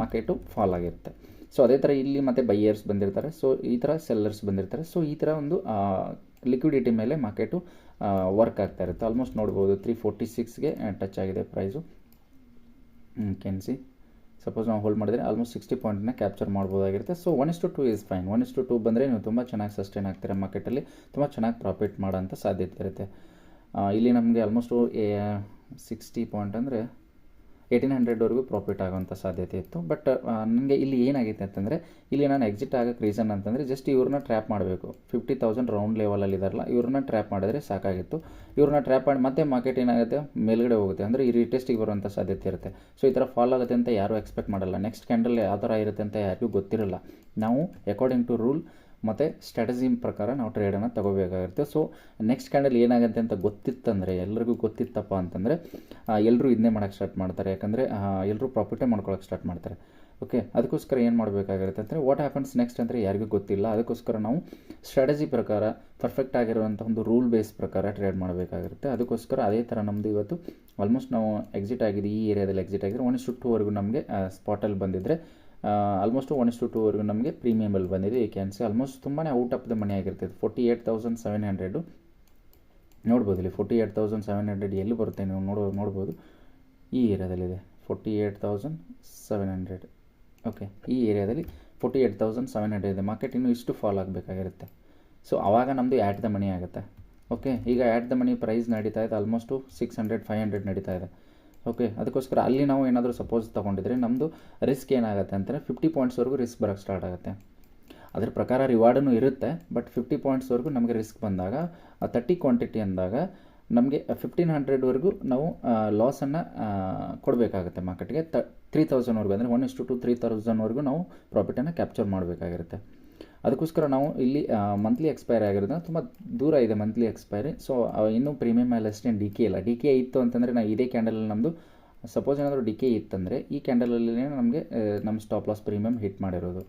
ಮಾರ್ಕೆಟು ಫಾಲ್ ಆಗಿರುತ್ತೆ. ಸೊ ಅದೇ ಥರ ಇಲ್ಲಿ ಮತ್ತೆ ಬೈಯರ್ಸ್ ಬಂದಿರ್ತಾರೆ, ಸೊ ಈ ಥರ ಸೆಲ್ಲರ್ಸ್ ಬಂದಿರ್ತಾರೆ. ಸೊ ಈ ಥರ ಒಂದು ಲಿಕ್ವಿಡಿಟಿ ಮೇಲೆ ಮಾರ್ಕೆಟು ವರ್ಕ್ ಆಗ್ತಾ ಇರುತ್ತೆ. ಆಲ್ಮೋಸ್ಟ್ ನೋಡ್ಬೋದು 346ಗೆ ಟಚ್ ಆಗಿದೆ ಪ್ರೈಸು. ಕ್ಯಾನ್ ಸಿ ಸಪೋಸ್ ನಾವು ಹೋಲ್ಡ್ ಮಾಡಿದರೆ ಆಲ್ಮೋಸ್ಟ್ 60 ಪಾಯಿಂಟ್ನ ಕ್ಯಾಪ್ಚರ್ ಮಾಡ್ಬೋದಾಗಿರುತ್ತೆ. So 1:2 is fine. 1:2 ಬಂದರೆ ನೀವು ತುಂಬ ಚೆನ್ನಾಗಿ ಸಸ್ಟೈನ್ ಆಗ್ತೀರ ಮಾರ್ಕೆಟಲ್ಲಿ, ತುಂಬ ಚೆನ್ನಾಗಿ ಪ್ರಾಫಿಟ್ ಮಾಡೋಂಥ ಸಾಧ್ಯತೆ ಇರುತ್ತೆ. ಇಲ್ಲಿ ನಮಗೆ ಆಲ್ಮೋಸ್ಟು 60 ಪಾಯಿಂಟ್ ಅಂದರೆ 1800ವರೆಗೂ ಪ್ರಾಫಿಟ್ ಆಗೋಂಥ ಸಾಧ್ಯತೆ ಇತ್ತು. ಬಟ್ ನನಗೆ ಇಲ್ಲಿ ಏನಾಗಿತ್ತು ಅಂತಂದರೆ ಇಲ್ಲಿ ನಾನು ಎಕ್ಸಿಟ್ ಆಗೋಕ್ಕೆ ರೀಸನ್ ಅಂತಂದರೆ ಜಸ್ಟ್ ಇವ್ರನ್ನ ಟ್ರ್ಯಾಪ್ ಮಾಡಬೇಕು. 50,000 ರೌಂಡ್ ಲೆವೆಲಲ್ಲಿ ಇದಾರಲ್ಲ, ಇವ್ರನ್ನ ಟ್ರ್ಯಾಪ್ ಮಾಡಿದ್ರೆ ಸಾಕಾಗಿತ್ತು. ಇವ್ರನ್ನ ಟ್ರ್ಯಾಪ್ ಮಾಡಿ ಮತ್ತೆ ಮಾರ್ಕೆಟ್ ಏನಾಗುತ್ತೆ ಮೇಲ್ಗಡೆ ಹೋಗುತ್ತೆ, ಅಂದರೆ ಈ ರಿಟೆಸ್ಟಿಗೆ ಬರುವಂಥ ಸಾಧ್ಯತೆ ಇರುತ್ತೆ. ಸೊ ಈ ಥರ ಫಾಲ್ ಆಗುತ್ತೆ ಅಂತ ಯಾರೂ ಎಕ್ಸ್ಪೆಕ್ಟ್ ಮಾಡಲ್ಲ. ನೆಕ್ಸ್ಟ್ ಕ್ಯಾಂಡಲ್ ಯಾವ ಥರ ಇರುತ್ತೆ ಅಂತ ಯಾರಿಗೂ ಗೊತ್ತಿರಲ್ಲ. ನಾವು ಅಕಾರ್ಡಿಂಗ್ ಟು ರೂಲ್ ಮತ್ತು ಸ್ಟ್ರಾಟಜಿ ಪ್ರಕಾರ ನಾವು ಟ್ರೇಡನ್ನು ತಗೋಬೇಕಾಗಿರುತ್ತೆ. ಸೊ ನೆಕ್ಸ್ಟ್ ಕ್ಯಾಂಡಲ್ ಏನಾಗುತ್ತೆ ಅಂತ ಗೊತ್ತಿತ್ತಂದರೆ, ಎಲ್ಲರಿಗೂ ಗೊತ್ತಿತ್ತಪ್ಪ ಅಂತಂದರೆ ಎಲ್ಲರೂ ಇದನ್ನೇ ಮಾಡೋಕ್ಕೆ ಸ್ಟಾರ್ಟ್ ಮಾಡ್ತಾರೆ. ಯಾಕಂದರೆ ಎಲ್ಲರೂ ಪ್ರಾಫಿಟೇ ಮಾಡ್ಕೊಳ್ಳೋಕೆ ಸ್ಟಾರ್ಟ್ ಮಾಡ್ತಾರೆ. ಓಕೆ, ಅದಕ್ಕೋಸ್ಕರ ಏನು ಮಾಡಬೇಕಾಗಿರುತ್ತೆ ಅಂದರೆ ವಾಟ್ ಹ್ಯಾಪನ್ಸ್ ನೆಕ್ಸ್ಟ್ ಅಂದರೆ ಯಾರಿಗೂ ಗೊತ್ತಿಲ್ಲ. ಅದಕ್ಕೋಸ್ಕರ ನಾವು ಸ್ಟ್ರಾಟಜಿ ಪ್ರಕಾರ ಪರ್ಫೆಕ್ಟ್ ಆಗಿರುವಂಥ ಒಂದು ರೂಲ್ ಬೇಸ್ ಪ್ರಕಾರ ಟ್ರೇಡ್ ಮಾಡಬೇಕಾಗಿರುತ್ತೆ. ಅದಕ್ಕೋಸ್ಕರ ಅದೇ ಥರ ನಮ್ಮದು ಇವತ್ತು ಆಲ್ಮೋಸ್ಟ್ ನಾವು ಎಕ್ಸಿಟ್ ಆಗಿದೆ, ಈ ಏರಿಯಾದಲ್ಲಿ ಎಕ್ಸಿಟ್ ಆಗಿದ್ರೆ 1:2ವರೆಗೂ ನಮಗೆ ಸ್ಪಾಟಲ್ಲಿ ಬಂದಿದ್ದರೆ ಆಲ್ಮೋಸ್ಟ್ 1:2ವರೆಗೂ ನಮಗೆ ಪ್ರೀಮಿಯಮಲ್ಲಿ ಬಂದಿದೆ. ಈ ಕ್ಯಾನ್ ಸಿ ಆಲ್ಮೋಸ್ಟ್ ತುಂಬಾ ಔಟ್ ಆಫ್ ದ ಮನಿ ಆಗಿರ್ತದೆ. 48,700 ನೋಡ್ಬೋದು ಇಲ್ಲಿ. 48,700 ಎಲ್ಲಿ ಬರುತ್ತೆ ನೀವು ನೋಡ್ಬೋದು, ಈ ಏರಿಯಾದಲ್ಲಿದೆ 48,700. ಓಕೆ, ಈ ಏರಿಯಾದಲ್ಲಿ 48,700 ಇದೆ. ಮಾರ್ಕೆಟ್ ಇನ್ನೂ ಇಷ್ಟು ಫಾಲ್ ಆಗಬೇಕಾಗಿರುತ್ತೆ. ಸೊ ಆವಾಗ ನಮ್ಮದು ಆ್ಯಟ್ ದ ಮನಿ ಆಗುತ್ತೆ. ಓಕೆ, ಈಗ ಆ್ಯಟ್ ದ ಮನಿ ಪ್ರೈಸ್ ನಡೀತಾ ಇದೆ ಆಲ್ಮೋಸ್ಟು 600-500 ನಡೀತಾ ಇದೆ. ಓಕೆ, ಅದಕ್ಕೋಸ್ಕರ ಅಲ್ಲಿ ನಾವು ಏನಾದರೂ ಸಪೋಸ್ ತೊಗೊಂಡಿದ್ರೆ ನಮ್ಮದು ರಿಸ್ಕ್ ಏನಾಗುತ್ತೆ ಅಂತಂದರೆ 50 ಪಾಯಿಂಟ್ಸ್ವರೆಗೂ ರಿಸ್ಕ್ ಬರೋಕ್ಕೆ ಸ್ಟಾರ್ಟ್ ಆಗುತ್ತೆ. ಅದ್ರ ಪ್ರಕಾರ ರಿವಾರ್ಡೂ ಇರುತ್ತೆ, ಬಟ್ 50 ಪಾಯಿಂಟ್ಸ್ವರೆಗೂ ನಮಗೆ ರಿಸ್ಕ್ ಬಂದಾಗ 30 ಕ್ವಾಂಟಿಟಿ ಅಂದಾಗ ನಮಗೆ 1500ವರೆಗೂ ನಾವು ಲಾಸನ್ನು ಕೊಡಬೇಕಾಗುತ್ತೆ ಮಾರ್ಕೆಟ್ಗೆ. 3000ವರೆಗೂ ಅಂದರೆ 1:2 3000ವರೆಗೂ ನಾವು ಪ್ರಾಫಿಟನ್ನು ಕ್ಯಾಪ್ಚರ್ ಮಾಡಬೇಕಾಗಿರುತ್ತೆ. ಅದಕ್ಕೋಸ್ಕರ ನಾವು ಇಲ್ಲಿ ಮಂತ್ಲಿ ಎಕ್ಸ್ಪೈರಿ ಆಗಿರೋದ್ರಿಂದ ತುಂಬ ದೂರ ಇದೆ ಮಂತ್ಲಿ ಎಕ್ಸ್ಪೈರಿ. ಸೊ ಇನ್ನೂ ಪ್ರೀಮಿಯಮ್ ಮೇಲೆ ಅಷ್ಟೇನು ಡಿ ಕೆ ಇಲ್ಲ. ಡಿ ಕೆ ಇತ್ತು ಅಂತಂದರೆ ನಾವು ಇದೇ ಕ್ಯಾಂಡಲಲ್ಲಿ ನಮ್ಮದು ಸಪೋಸ್ ಏನಾದರೂ ಡಿ ಕೆ ಇತ್ತಂದರೆ ಈ ಕ್ಯಾಂಡಲಲ್ಲಿ ನಮಗೆ ನಮ್ಮ ಸ್ಟಾಪ್ ಲಾಸ್ ಪ್ರೀಮಿಯಮ್ ಹಿಟ್ ಮಾಡಿರೋದು.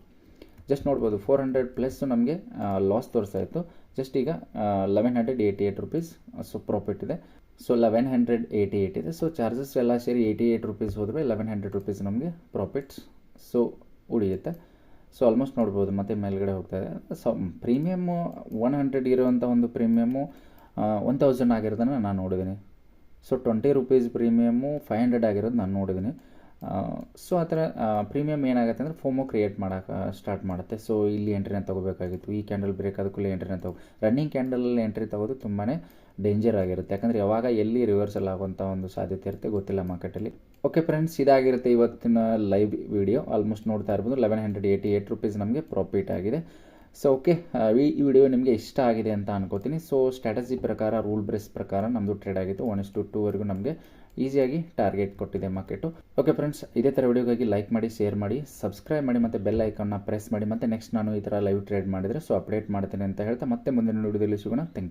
ಜಸ್ಟ್ ನೋಡ್ಬೋದು 400 ಪ್ಲಸ್ ನಮಗೆ ಲಾಸ್ ತೋರಿಸ್ತಾ ಇತ್ತು. ಜಸ್ಟ್ ಈಗ 1188 ರುಪೀಸ್ ಸೊ ಪ್ರಾಫಿಟ್ ಇದೆ. ಸೊ 1188 ಇದೆ. ಸೊ ಚಾರ್ಜಸ್ ಎಲ್ಲ ಸೇರಿ 88 ರುಪೀಸ್ ಹೋದರೆ 1100 ರುಪೀಸ್ ನಮಗೆ ಪ್ರಾಫಿಟ್ಸ್ ಸೊ ಉಳಿಯುತ್ತೆ. ಸೊ ಆಲ್ಮೋಸ್ಟ್ ನೋಡ್ಬೋದು ಮತ್ತೆ ಮೇಲ್ಗಡೆ ಹೋಗ್ತಾ ಇದೆ. ಸೊ ಪ್ರೀಮಿಯಮ್ಮು 100 ಇರುವಂಥ ಒಂದು ಪ್ರೀಮಿಯಮ್ಮು 1000 ಆಗಿರೋದನ್ನು ನಾನು ನೋಡಿದ್ದೀನಿ. ಸೊ 20 ರುಪೀಸ್ ಪ್ರೀಮಿಯಮ್ಮು 500 ಆಗಿರೋದು ನಾನು ನೋಡಿದ್ದೀನಿ. ಸೊ ಆ ಥರ ಪ್ರೀಮಿಯಮ್ ಏನಾಗುತ್ತೆ ಅಂದರೆ ಫೋಮೋ ಕ್ರಿಯೇಟ್ ಮಾಡೋಕೆ ಸ್ಟಾರ್ಟ್ ಮಾಡುತ್ತೆ. ಸೊ ಇಲ್ಲಿ ಎಂಟ್ರಿನ ತೊಗೋಬೇಕಾಗಿತ್ತು, ಈ ಕ್ಯಾಂಡಲ್ ಬ್ರೇಕ್ ಅದಕ್ಕೂ ಎಂಟ್ರಿನ ರನ್ನಿಂಗ್ ಕ್ಯಾಂಡಲಲ್ಲಿ ಎಂಟ್ರಿ ತೊಗೋದು ತುಂಬಾ ಡೇಂಜರ್ ಆಗಿರುತ್ತೆ, ಯಾಕಂದರೆ ಯಾವಾಗ ಎಲ್ಲಿ ರಿವರ್ಸಲ್ ಆಗುವಂಥ ಒಂದು ಸಾಧ್ಯತೆ ಇರುತ್ತೆ ಗೊತ್ತಿಲ್ಲ ಮಾರ್ಕೆಟಲ್ಲಿ. ಓಕೆ ಫ್ರೆಂಡ್ಸ್, ಇದಾಗಿರುತ್ತೆ ಇವತ್ತಿನ ಲೈವ್ ವಿಡಿಯೋ. ಆಲ್ಮೋಸ್ಟ್ ನೋಡ್ತಾ ಇರ್ಬೋದು 1188 ರುಪೀಸ್ ನಮಗೆ ಪ್ರಾಫಿಟ್ ಆಗಿದೆ. ಸೊ ಓಕೆ, ಈ ವಿಡಿಯೋ ನಿಮಗೆ ಇಷ್ಟ ಆಗಿದೆ ಅಂತ ಅನ್ಕೋತೀನಿ. ಸೊ ಸ್ಟ್ರಾಟಜಿ ಪ್ರಕಾರ, ರೂಲ್ ಬೇಸ್ ಪ್ರಕಾರ ನಮ್ಮದು ಟ್ರೇಡ್ ಆಗಿತ್ತು 1:2 ನಮಗೆ ಈಸಿಯಾಗಿ ಟಾರ್ಗೆಟ್ ಕೊಟ್ಟಿದೆ ಮಾರ್ಕೆಟು. ಓಕೆ ಫ್ರೆಂಡ್ಸ್, ಇದೇ ಥರ ವಿಡಿಯೋಗಾಗಿ ಲೈಕ್ ಮಾಡಿ, ಶೇರ್ ಮಾಡಿ, ಸಬ್ಸ್ಕ್ರೈಬ್ ಮಾಡಿ ಮತ್ತು ಬೆಲ್ ಐಕಾನ್ನ ಪ್ರೆಸ್ ಮಾಡಿ. ಮತ್ತು ನೆಕ್ಸ್ಟ್ ನಾನು ಈ ಥರ ಲೈವ್ ಟ್ರೇಡ್ ಮಾಡಿದರೆ ಸೊ ಅಪ್ಡೇಟ್ ಮಾಡ್ತೀನಿ ಅಂತ ಹೇಳ್ತಾ ಮತ್ತೆ ಮುಂದಿನ ವಿಡಿಯೋದಲ್ಲಿ ಸಿಗೋಣ. Thank you.